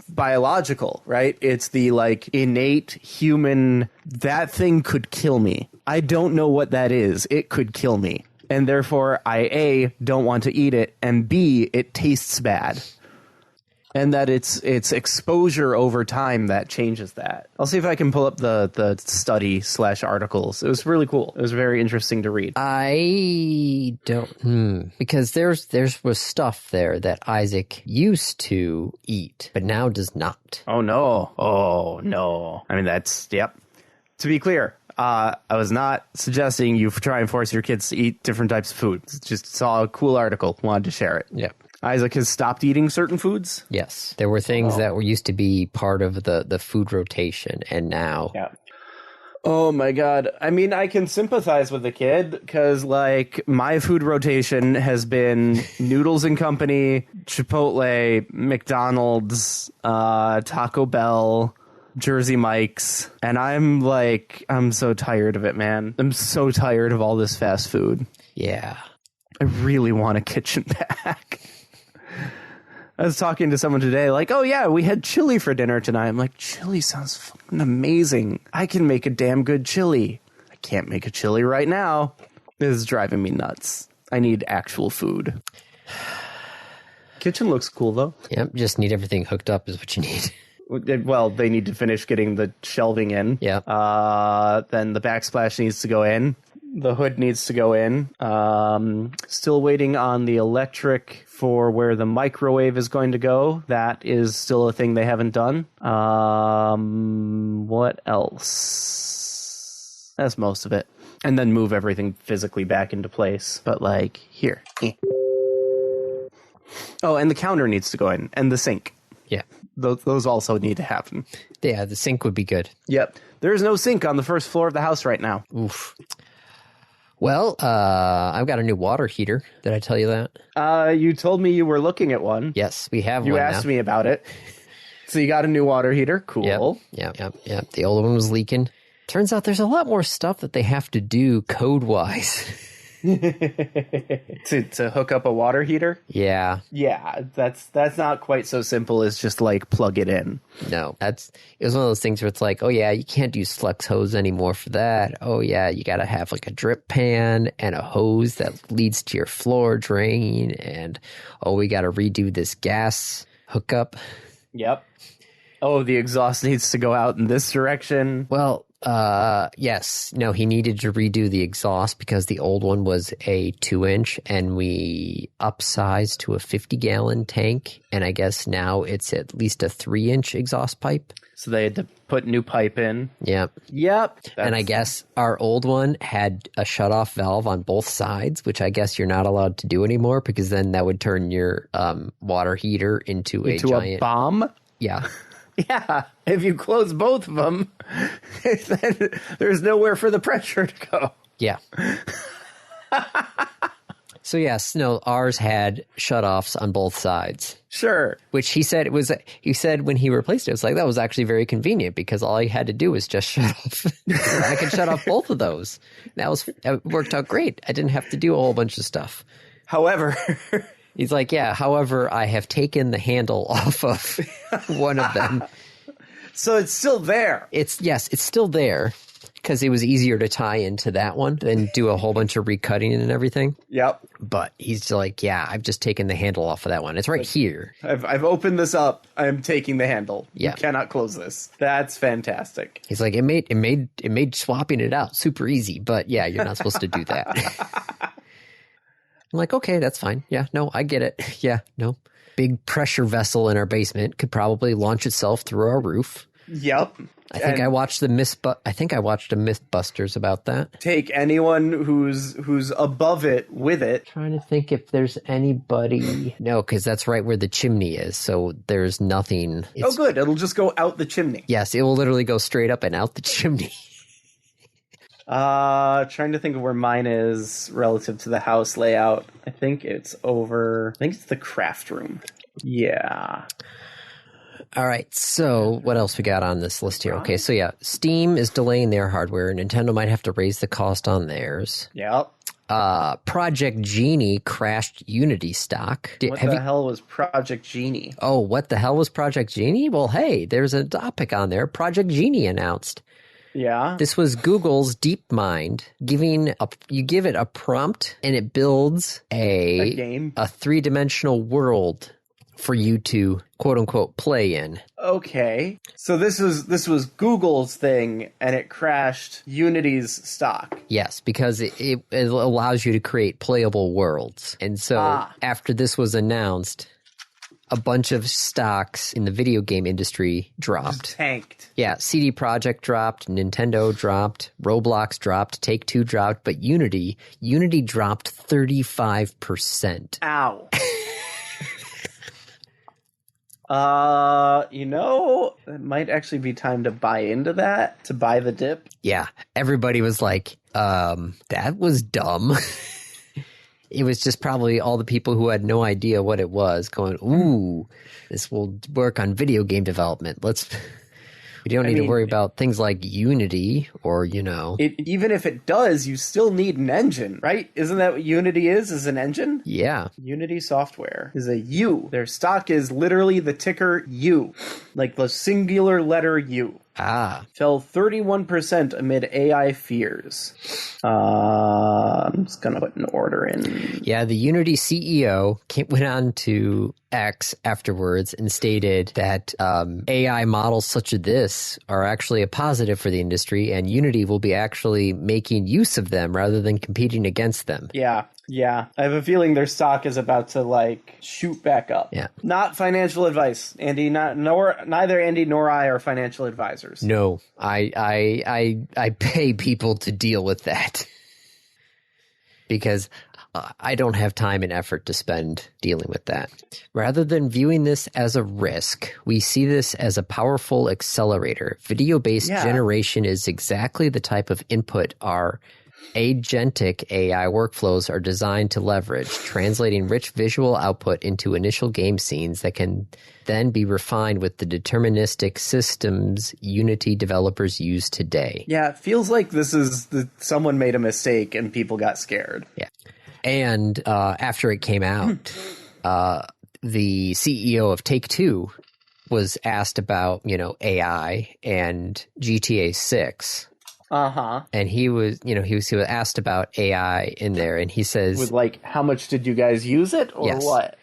biological, right? It's the like innate human, that thing could kill me. I don't know what that is. It could kill me. And therefore I A, don't want to eat it, and B, it tastes bad. And that it's exposure over time that changes that. I'll see if I can pull up the study / articles. It was really cool. It was very interesting to read. I don't, because there was stuff there that Isaac used to eat, but now does not. Oh no. I mean, yep. To be clear, I was not suggesting you try and force your kids to eat different types of food. Just saw a cool article, wanted to share it. Yep. Isaac has stopped eating certain foods? Yes. There were things that were used to be part of the food rotation, and now... Yeah. Oh my God. I mean, I can sympathize with the kid because, like, my food rotation has been Noodles and Company, Chipotle, McDonald's, Taco Bell, Jersey Mike's, and I'm so tired of it, man. I'm so tired of all this fast food. Yeah. I really want a kitchen back. I was talking to someone today, like, oh yeah, we had chili for dinner tonight. I'm like, chili sounds fucking amazing. I can make a damn good chili. I can't make a chili right now. This is driving me nuts. I need actual food. Kitchen looks cool, though. Yep, just need everything hooked up is what you need. Well, they need to finish getting the shelving in. Yeah. Then the backsplash needs to go in. The hood needs to go in. Still waiting on the electric for where the microwave is going to go. That is still a thing they haven't done. What else? That's most of it. And then move everything physically back into place. But like, here. Oh, and the counter needs to go in. And the sink. Yeah. Those also need to happen. Yeah, the sink would be good. Yep. There's no sink on the first floor of the house right now. Oof. Well, I've got a new water heater. Did I tell you that? You told me you were looking at one. Yes, we have one You now. asked me about it. So you got a new water heater. Cool. Yep. The old one was leaking. Turns out there's a lot more stuff that they have to do code-wise. to hook up a water heater? Yeah. Yeah, that's not quite so simple as just like plug it in. No, it was one of those things where it's like, oh yeah, you can't use flex hose anymore for that. Oh yeah, you got to have like a drip pan and a hose that leads to your floor drain. And oh, we got to redo this gas hookup. Yep. Oh, the exhaust needs to go out in this direction. Well, yes. No, he needed to redo the exhaust because the old one was a 2-inch and we upsized to a 50-gallon tank. And I guess now it's at least a 3-inch exhaust pipe. So they had to put new pipe in. Yep. And I guess our old one had a shutoff valve on both sides, which I guess you're not allowed to do anymore because then that would turn your water heater into a giant bomb. Yeah. Yeah, if you close both of them, then there's nowhere for the pressure to go. Yeah. So yes, no, ours had shutoffs on both sides. Sure. Which he said when he replaced it, it was like, that was actually very convenient because all he had to do was just shut off. I could shut off both of those. That worked out great. I didn't have to do a whole bunch of stuff. However... He's like, yeah, however, I have taken the handle off of one of them. So it's still there. It's still there because it was easier to tie into that one than do a whole bunch of recutting and everything. Yep. But he's like, yeah, I've just taken the handle off of that one. It's right here. I've opened this up. I'm taking the handle. Yeah. You cannot close this. That's fantastic. He's like, it made swapping it out super easy, but yeah, you're not supposed to do that. I'm like, okay, that's fine. Yeah, no, I get it. Yeah, no. Big pressure vessel in our basement could probably launch itself through our roof. Yep. I watched a Mythbusters about that. Take anyone who's above it with it. Trying to think if there's anybody. No, because that's right where the chimney is. So there's nothing. Oh, good. It'll just go out the chimney. Yes, it will literally go straight up and out the chimney. Trying to think of where mine is relative to the house layout. I think it's the craft room. Yeah. All right, so what else we got on this list here? Okay, so yeah, Steam is delaying their hardware. Nintendo might have to raise the cost on theirs. Yep. Project Genie crashed Unity stock. What the hell was Project Genie? Oh, what the hell was Project Genie? Well, hey, there's a topic on there. Project Genie announced. Yeah. This was Google's DeepMind. You give it a prompt and it builds a game, a 3-dimensional world for you to quote unquote play in. Okay. So this was Google's thing and it crashed Unity's stock. Yes, because it allows you to create playable worlds. And so after this was announced, a bunch of stocks in the video game industry dropped. Just tanked. Yeah, CD Projekt dropped, Nintendo dropped, Roblox dropped, Take-Two dropped, but Unity dropped 35%. Ow. It might actually be time to buy into that, to buy the dip. Yeah, everybody was like, that was dumb. It was just probably all the people who had no idea what it was going, ooh, this will work on video game development. We don't need to worry about things like Unity or, Even if it does, you still need an engine, right? Isn't that what Unity is an engine? Yeah. Unity software is a U. Their stock is literally the ticker U, like the singular letter U. Fell 31% amid AI fears. I'm just going to put an order in. Yeah, the Unity CEO went on to X afterwards and stated that AI models such as this are actually a positive for the industry, and Unity will be actually making use of them rather than competing against them. Yeah. I have a feeling their stock is about to shoot back up. Yeah. Not financial advice, Andy. Neither Andy nor I are financial advisors. No, I pay people to deal with that because I don't have time and effort to spend dealing with that. Rather than viewing this as a risk, we see this as a powerful accelerator. Video-based generation is exactly the type of input our Agentic AI workflows are designed to leverage translating rich visual output into initial game scenes that can then be refined with the deterministic systems Unity developers use today. Yeah, it feels like this is someone made a mistake and people got scared. Yeah. And after it came out, the CEO of Take-Two was asked about, AI and GTA 6. Uh-huh. And he was asked about AI in there, and he says, with like, how much did you guys use it, or yes. what?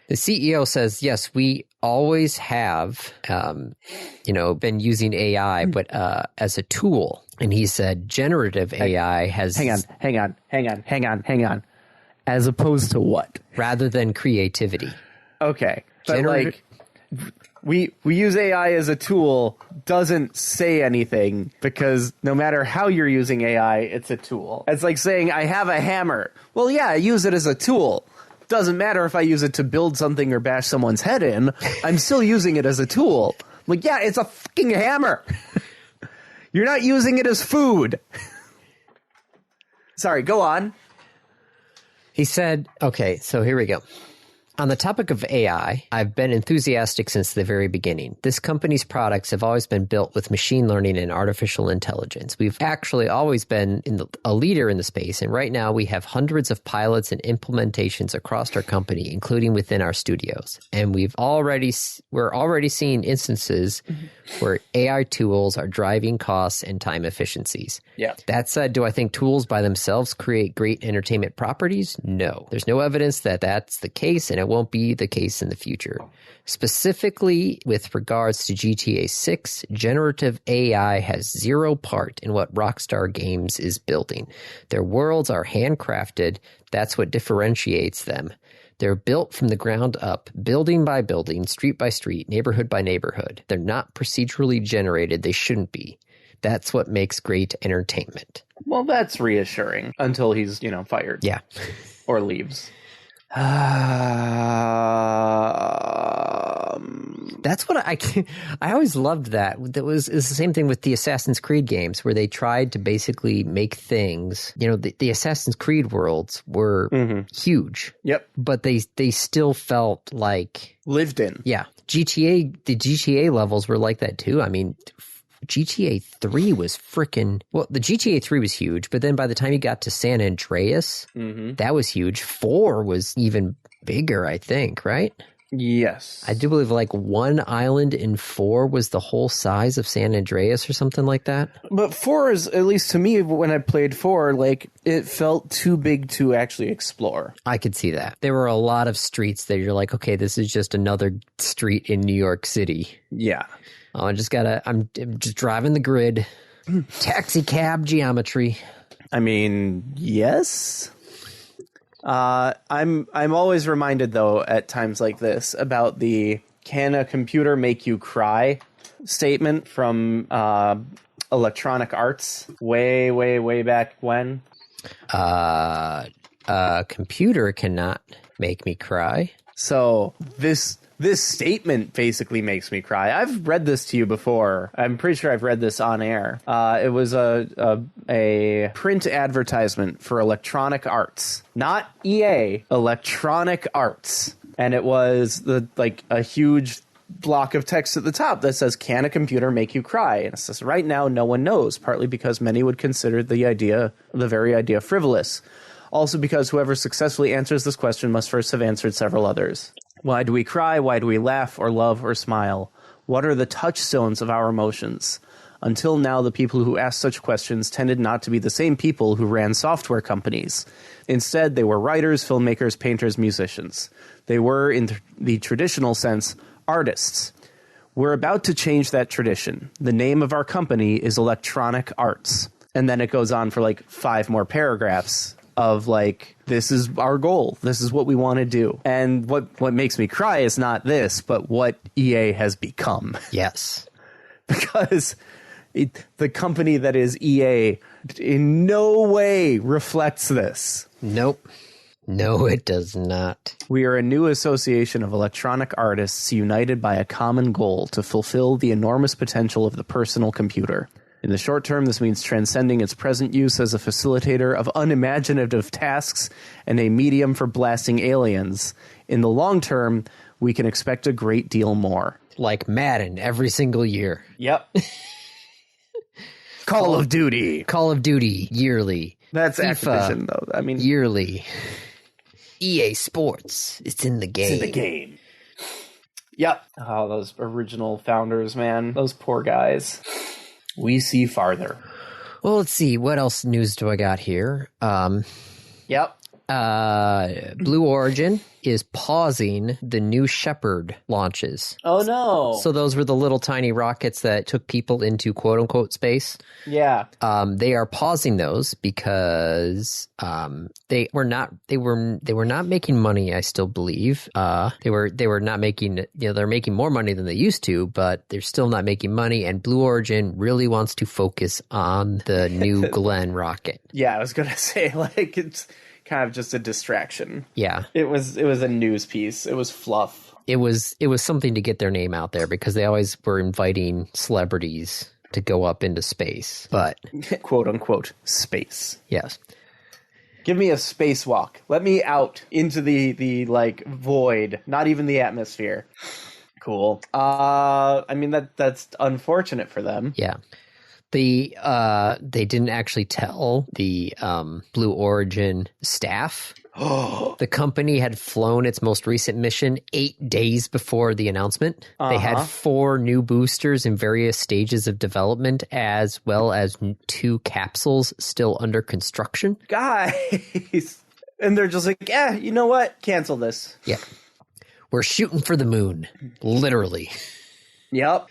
The CEO says, yes, we always have, been using AI, but as a tool. And he said, generative AI has... Hang on. As opposed to what? Rather than creativity. Okay. But we use AI as a tool doesn't say anything, because no matter how you're using AI, it's a tool. It's like saying, I have a hammer. Well, yeah, I use it as a tool. Doesn't matter if I use it to build something or bash someone's head in. I'm still using it as a tool. Like, yeah, it's a fucking hammer. You're not using it as food. Sorry, go on. He said, okay, so here we go. On the topic of AI, I've been enthusiastic since the very beginning. This company's products have always been built with machine learning and artificial intelligence. We've actually always been a leader in the space, and right now we have hundreds of pilots and implementations across our company, including within our studios. And we're already seeing instances where AI tools are driving costs and time efficiencies. Yeah. That said, do I think tools by themselves create great entertainment properties? No. There's no evidence that that's the case, and it won't be the case in the future. Specifically with regards to GTA 6, generative AI has zero part in what Rockstar Games is building. Their worlds are handcrafted. That's what differentiates them. They're built from the ground up, building by building, street by street, neighborhood by neighborhood. They're not procedurally generated. They shouldn't be. That's what makes great entertainment. Well, that's reassuring until he's, fired. Yeah. Or leaves. That's what I always loved that. It's the same thing with the Assassin's Creed games, where they tried to basically make things, the Assassin's Creed worlds were huge. Yep. But they still felt like lived in. Yeah. the GTA levels were like that too. I mean, GTA 3 was freaking... Well, the GTA 3 was huge, but then by the time you got to San Andreas, that was huge. 4 was even bigger, I think, right? Yes. I do believe like one island in 4 was the whole size of San Andreas or something like that. But 4 is, at least to me, when I played 4, like, it felt too big to actually explore. I could see that. There were a lot of streets that you're like, okay, this is just another street in New York City. Yeah. I'm just driving the grid. Taxi cab geometry. I mean, yes. I'm always reminded, though, at times like this about the "can a computer make you cry" statement from Electronic Arts way, way, way back when. A computer cannot make me cry. So this statement basically makes me cry. I've read this to you before. I'm pretty sure I've read this on air. It was a print advertisement for Electronic Arts, not EA, Electronic Arts, and it was a huge block of text at the top that says, "Can a computer make you cry?" And it says, "Right now, no one knows." Partly because many would consider the very idea, frivolous. Also because whoever successfully answers this question must first have answered several others. Why do we cry? Why do we laugh or love or smile? What are the touchstones of our emotions? Until now, the people who asked such questions tended not to be the same people who ran software companies. Instead, they were writers, filmmakers, painters, musicians. They were, in the traditional sense, artists. We're about to change that tradition. The name of our company is Electronic Arts. And then it goes on for 5 more paragraphs of this is our goal. This is what we want to do. And what makes me cry is not this, but what EA has become. Yes. Because the company that is EA in no way reflects this. Nope. No, it does not. We are a new association of electronic artists united by a common goal to fulfill the enormous potential of the personal computer. In the short term, this means transcending its present use as a facilitator of unimaginative tasks and a medium for blasting aliens. In the long term, we can expect a great deal more. Like Madden every single year. Yep. Call of Duty. Call of Duty yearly. That's FIFA, Activision, though. I mean, yearly. EA Sports. It's in the game. it's in the game. Yep. Oh, those original founders, man. Those poor guys. We see farther. Well, let's see. What else news do I got here? Yep. Blue Origin is pausing the New Shepard launches. Oh, no. So those were the little tiny rockets that took people into quote unquote space. Yeah. They are pausing those because they were not making money, I still believe. They were not making, they're making more money than they used to, but they're still not making money, and Blue Origin really wants to focus on the New Glenn rocket. Yeah, I was going to say, like, it's kind of just a distraction. Yeah. It was a news piece. It was fluff. It was something to get their name out there because they always were inviting celebrities to go up into space. But quote unquote space. yes. Give me a spacewalk. Let me out into the like void, not even the atmosphere. Cool. I mean that's unfortunate for them. Yeah. They didn't actually tell the Blue Origin staff. The company had flown its most recent mission 8 days before the announcement. They had 4 new boosters in various stages of development, as well as 2 capsules still under construction. Guys! And they're just like, yeah, you know what? Cancel this. Yeah. We're shooting for the moon. Literally. Yep.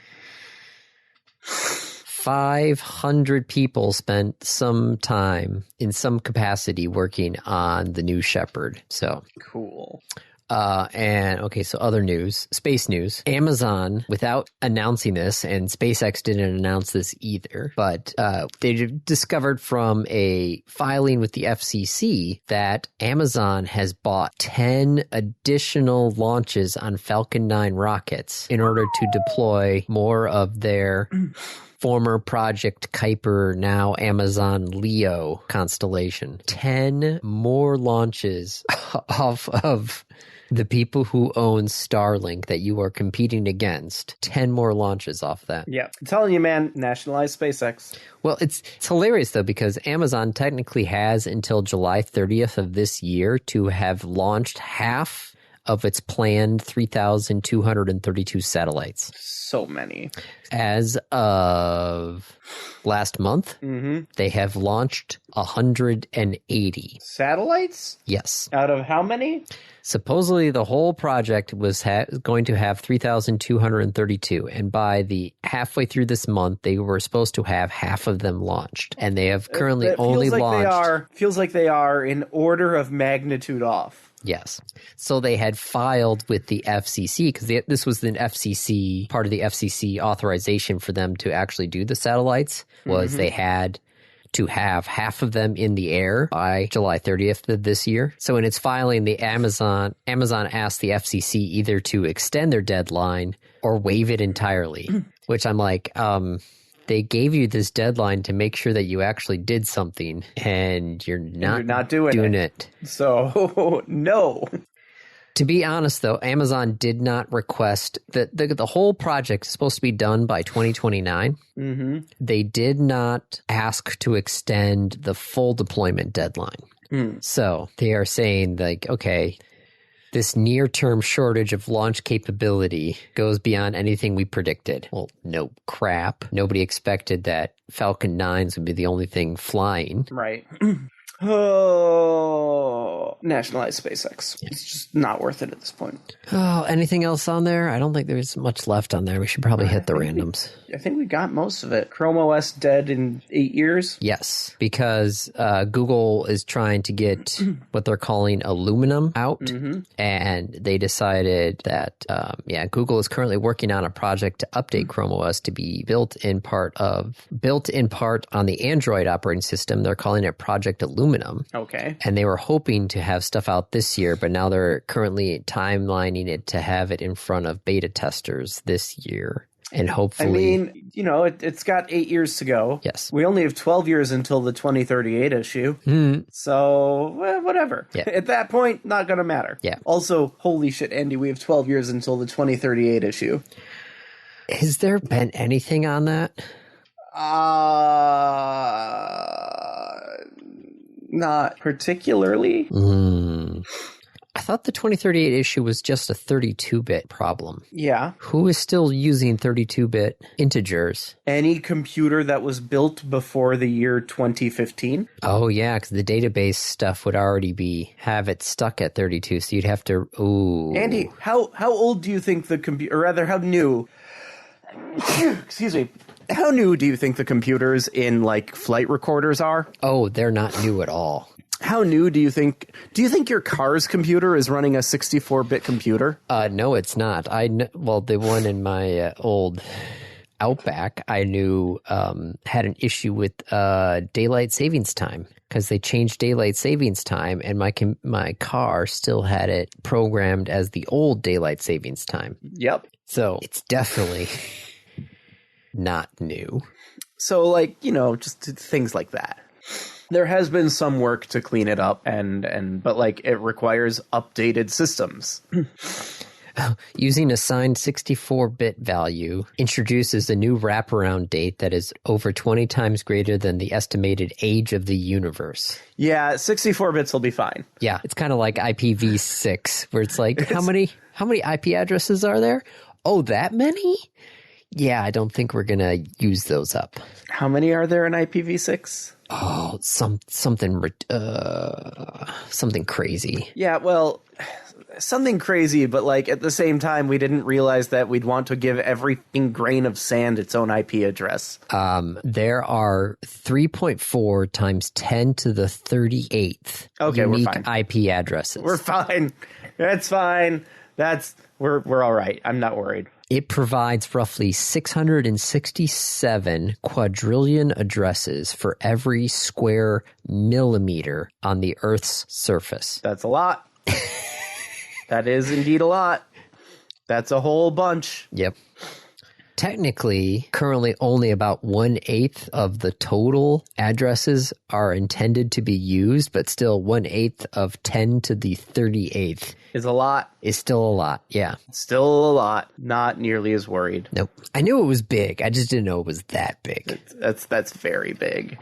500 people spent some time in some capacity working on the New Shepard. So cool. So other news, space news. Amazon, without announcing this, and SpaceX didn't announce this either, but they discovered from a filing with the FCC that Amazon has bought 10 additional launches on Falcon 9 rockets in order to deploy more of their former Project Kuiper, now Amazon Leo constellation. 10 more launches off of the people who own Starlink that you are competing against. 10 more launches off that. Yeah. I'm telling you, man, nationalize SpaceX. Well, it's hilarious, though, because Amazon technically has until July 30th of this year to have launched half of its planned 3,232 satellites. So many. As of last month, they have launched 180. Satellites? Yes. Out of how many? Supposedly, the whole project was going to have 3,232, and by the halfway through this month, they were supposed to have half of them launched, and they have currently only launched. Feels like they are in order of magnitude off. Yes. So they had filed with the FCC because this was the FCC, part of the FCC authorization for them to actually do the satellites was they had to have half of them in the air by July 30th of this year. So in its filing, the Amazon asked the FCC either to extend their deadline or waive it entirely, which I'm like, they gave you this deadline to make sure that you actually did something, and you're not doing it. So, no. To be honest, though, Amazon did not request that the whole project is supposed to be done by 2029. They did not ask to extend the full deployment deadline. So they are saying, like, okay, this near-term shortage of launch capability goes beyond anything we predicted. Well, no crap. Nobody expected that Falcon 9s would be the only thing flying. Right. Oh, nationalize SpaceX. It's just not worth it at this point. Oh, anything else on there? I don't think there's much left on there. We should probably hit the randoms. I think we got most of it. Chrome OS dead in 8 years? Yes, because Google is trying to get what they're calling aluminum out, and they decided that, Google is currently working on a project to update Chrome OS to be built in part on the Android operating system. They're calling it Project Aluminum. Okay. And they were hoping to have stuff out this year, but now they're currently timelining it to have it in front of beta testers this year. And I hopefully... mean, it's got 8 years to go. Yes. We only have 12 years until the 2038 issue. So, whatever. Yeah. At that point, not going to matter. Yeah. Also, holy shit, Andy, we have 12 years until the 2038 issue. Has there been anything on that? Not particularly. I thought the 2038 issue was just a 32-bit problem. Yeah. Who is still using 32-bit integers? Any computer that was built before the year 2015. Oh, yeah, because the database stuff would already have it stuck at 32, so you'd have to... Ooh. Andy, how old do you think the computer... Or rather, how new... Excuse me. How new do you think the computers in, like, flight recorders are? Oh, they're not new at all. How new do you think your car's computer is running a 64-bit computer? No, it's not. Well, the one in my old Outback, I knew had an issue with daylight savings time because they changed daylight savings time, and my car still had it programmed as the old daylight savings time. Yep. So it's definitely not new. So, like, just things like that. There has been some work to clean it up, but like it requires updated systems. Using a signed 64-bit value introduces a new wraparound date that is over 20 times greater than the estimated age of the universe. Yeah, 64 bits will be fine. Yeah, it's kind of like IPv6, where it's like, how many IP addresses are there? Oh, that many? Yeah, I don't think we're going to use those up. How many are there in IPv6? Oh, something crazy. Yeah, well, something crazy, but like at the same time, we didn't realize that we'd want to give every grain of sand its own IP address. There are 3.4 times 10 to the 38th unique IP addresses. We're fine. That's fine. We're all right. I'm not worried. It provides roughly 667 quadrillion addresses for every square millimeter on the Earth's surface. That's a lot. That is indeed a lot. That's a whole bunch. Yep. Technically, currently only about 1/8 of the total addresses are intended to be used, but still 1/8 of 10 to the 38th is a lot. Is still a lot, yeah. Still a lot. Not nearly as worried. Nope. I knew it was big. I just didn't know it was that big. That's very big.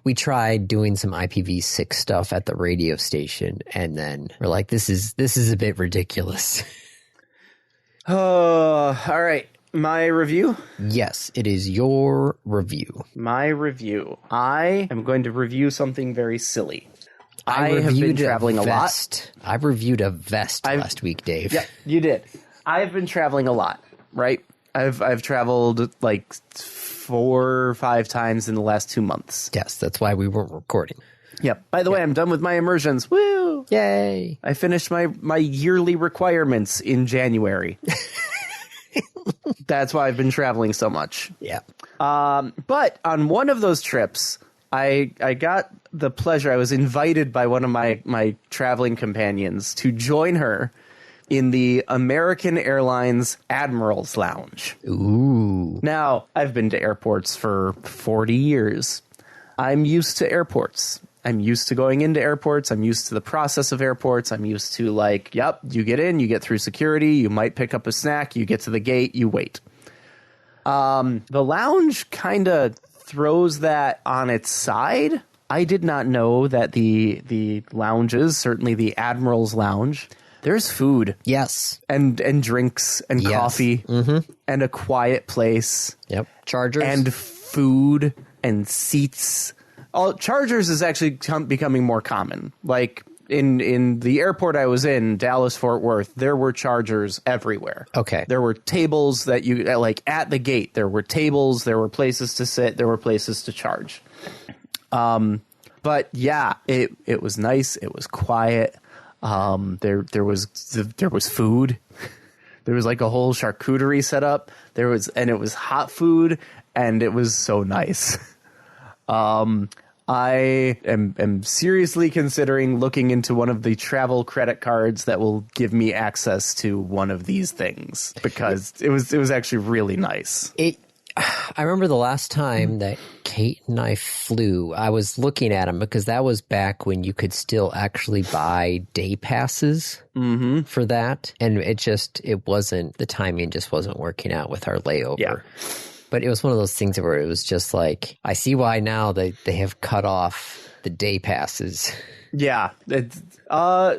We tried doing some IPv6 stuff at the radio station, and then we're like, this is a bit ridiculous. Oh, all right. My review? Yes, it is your review. My review. I am going to review something very silly. I have been traveling a lot. I reviewed a vest last week, Dave. Yeah, you did. I've been traveling a lot, right? I've traveled like 4 or 5 times in the last 2 months. Yes, that's why we weren't recording. Yep. By the way, I'm done with my immersions. Woo! Yay! I finished my yearly requirements in January. That's why I've been traveling so much. Yeah. But on one of those trips, I got the pleasure. I was invited by one of my traveling companions to join her in the American Airlines Admirals Lounge. Ooh. Now, I've been to airports for 40 years. I'm used to airports. I'm used to going into airports. I'm used to the process of airports. I'm used to like, yep, you get in, you get through security, you might pick up a snack, you get to the gate, you wait. The lounge kind of throws that on its side. I did not know that the lounges, certainly the Admirals Lounge, there's food. Yes. And drinks and coffee and a quiet place. Yep. Chargers. And food and seats. Chargers is actually becoming more common. Like in the airport I was in, Dallas-Fort Worth, there were chargers everywhere. Okay. There were tables that you, like at the gate, there were tables, there were places to sit, there were places to charge. But yeah, it was nice. It was quiet. There was food. There was like a whole charcuterie set up. And it was hot food, and it was so nice. I am seriously considering looking into one of the travel credit cards that will give me access to one of these things, because it was actually really nice. I remember the last time that Kate and I flew, I was looking at them because that was back when you could still actually buy day passes for that. And it wasn't, the timing just wasn't working out with our layover. Yeah. But it was one of those things where it was just like, I see why now they have cut off the day passes. Yeah.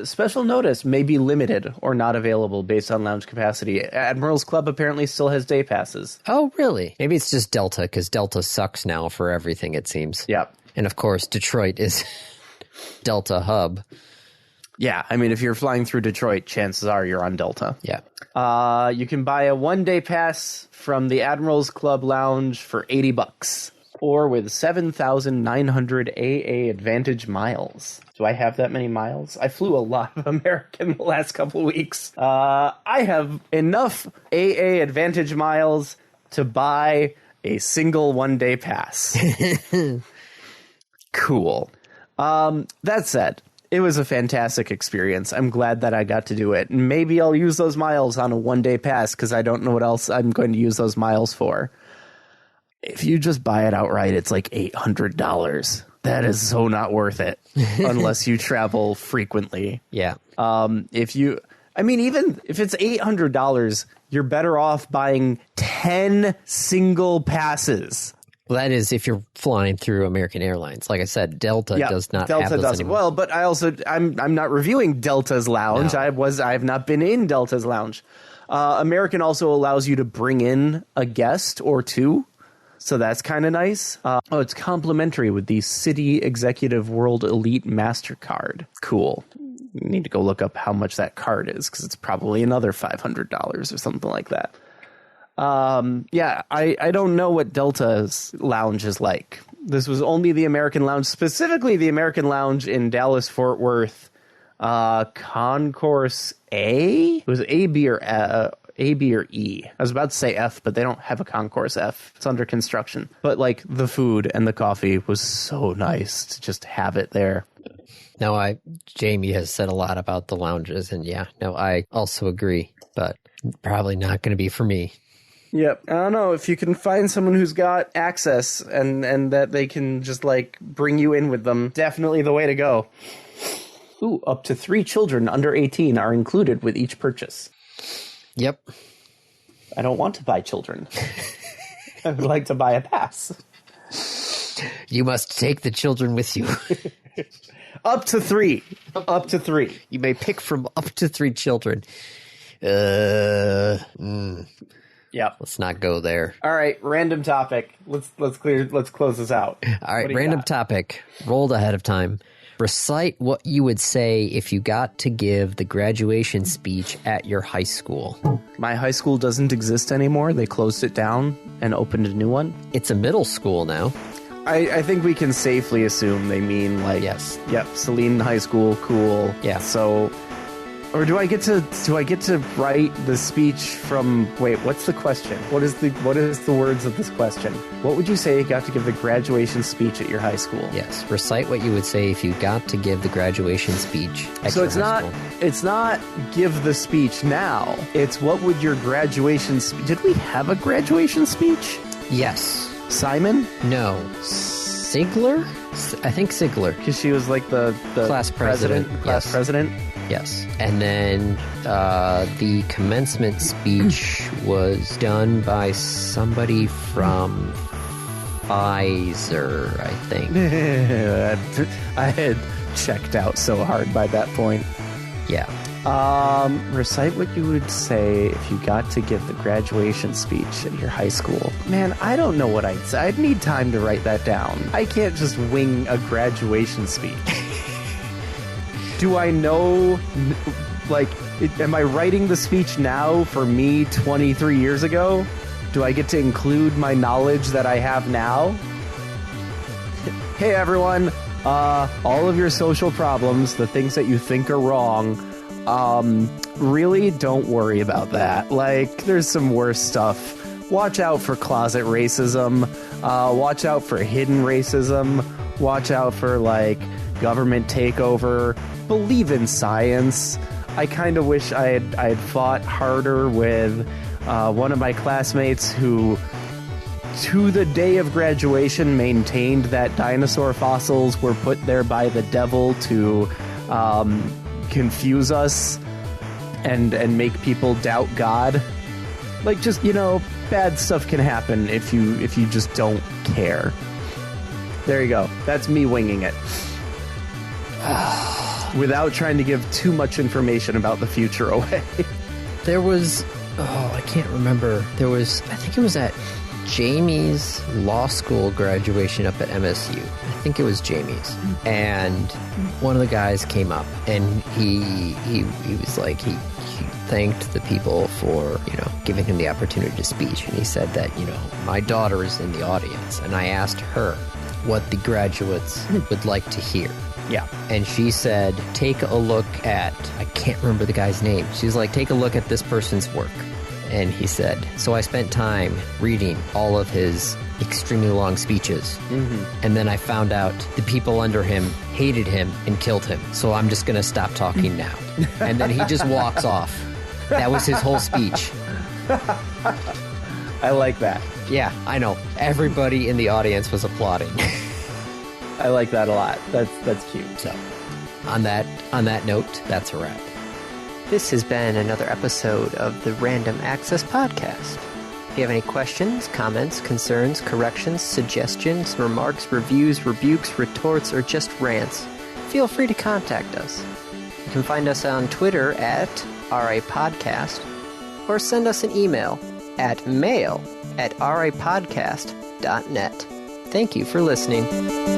Special notice may be limited or not available based on lounge capacity. Admirals Club apparently still has day passes. Oh, really? Maybe it's just Delta, because Delta sucks now for everything, it seems. Yep. And of course, Detroit is Delta hub. Yeah, I mean, if you're flying through Detroit, chances are you're on Delta. Yeah. You can buy a one-day pass from the Admirals Club Lounge for $80, or with 7,900 AA Advantage miles. Do I have that many miles? I flew a lot of American the last couple of weeks. I have enough AA Advantage miles to buy a single one-day pass. Cool. That said, it was a fantastic experience. I'm glad that I got to do it. Maybe I'll use those miles on a one-day pass, because I don't know what else I'm going to use those miles for. If you just buy it outright, it's like $800. That is so not worth it unless you travel frequently. Yeah. Even if it's $800, you're better off buying 10 single passes. Well, that is if you're flying through American Airlines. Like I said, Delta does not have those anymore. Well, but I'm not reviewing Delta's lounge. No. I have not been in Delta's lounge. American also allows you to bring in a guest or two, so that's kind of nice. It's complimentary with the City Executive World Elite MasterCard. Cool. You need to go look up how much that card is, because it's probably another $500 or something like that. I don't know what Delta's lounge is like. This was only the American lounge, specifically the American lounge in Dallas, Fort Worth, Concourse A. It was A, B, or E. I was about to say F, but they don't have a Concourse F. It's under construction. But like the food and the coffee was so nice to just have it there. No, Jamie has said a lot about the lounges, and I also agree, but probably not going to be for me. Yep. I don't know, if you can find someone who's got access and that they can just like bring you in with them, definitely the way to go. Ooh, up to 3 children under 18 are included with each purchase. Yep. I don't want to buy children. I would like to buy a pass. You must take the children with you. Up to 3. Up to 3. You may pick from up to 3 children. Yep. Let's not go there. All right, random topic. Let's close this out. All right, random topic. Rolled ahead of time. Recite what you would say if you got to give the graduation speech at your high school. My high school doesn't exist anymore. They closed it down and opened a new one. It's a middle school now. I think we can safely assume they mean like, yes. Yep, Saline High School, cool. Yeah. So, or do I get to write the speech from? Wait, what's the question? What is the words of this question? What would you say you got to give the graduation speech at your high school? Yes, recite what you would say if you got to give the graduation speech at your high school. It's not give the speech now. It's what would your graduation speech? Did we have a graduation speech? Yes. Simon? No. Sigler? I think Sigler. Because she was like the class president. Class president? Yes. And then the commencement speech was done by somebody from Pfizer, I think. I had checked out so hard by that point. Yeah. Recite what you would say if you got to give the graduation speech at your high school. Man, I don't know what I'd say. I'd need time to write that down. I can't just wing a graduation speech. Do I know, like, am I writing the speech now for me 23 years ago? Do I get to include my knowledge that I have now? Hey, everyone. All of your social problems, the things that you think are wrong, really don't worry about that. Like, there's some worse stuff. Watch out for closet racism. Watch out for hidden racism. watch out for like government takeover, believe in science. I kind of wish I had fought harder with one of my classmates who, to the day of graduation, maintained that dinosaur fossils were put there by the devil to confuse us and make people doubt God. Like, just, you know, bad stuff can happen if you just don't care. There you go. That's me winging it. Without trying to give too much information about the future away. There was, I can't remember. There was, I think it was at Jamie's law school graduation up at MSU. I think it was Jamie's. And one of the guys came up and he was like, he thanked the people for, you know, giving him the opportunity to speak. And he said that, you know, my daughter is in the audience. And I asked her what the graduates would like to hear. Yeah. And she said, take a look at, I can't remember the guy's name. She's like, take a look at this person's work. And he said, so I spent time reading all of his extremely long speeches. And then I found out the people under him hated him and killed him. So I'm just going to stop talking now. And then he just walks off. That was his whole speech. I like that. Yeah, I know. Everybody in the audience was applauding. I like that a lot. That's cute. So, on that note, that's a wrap. This has been another episode of the Random Access Podcast. If you have any questions, comments, concerns, corrections, suggestions, remarks, reviews, rebukes, retorts, or just rants, feel free to contact us. You can find us on Twitter at RAPodcast, or send us an email at mail@rapodcast.net. Thank you for listening.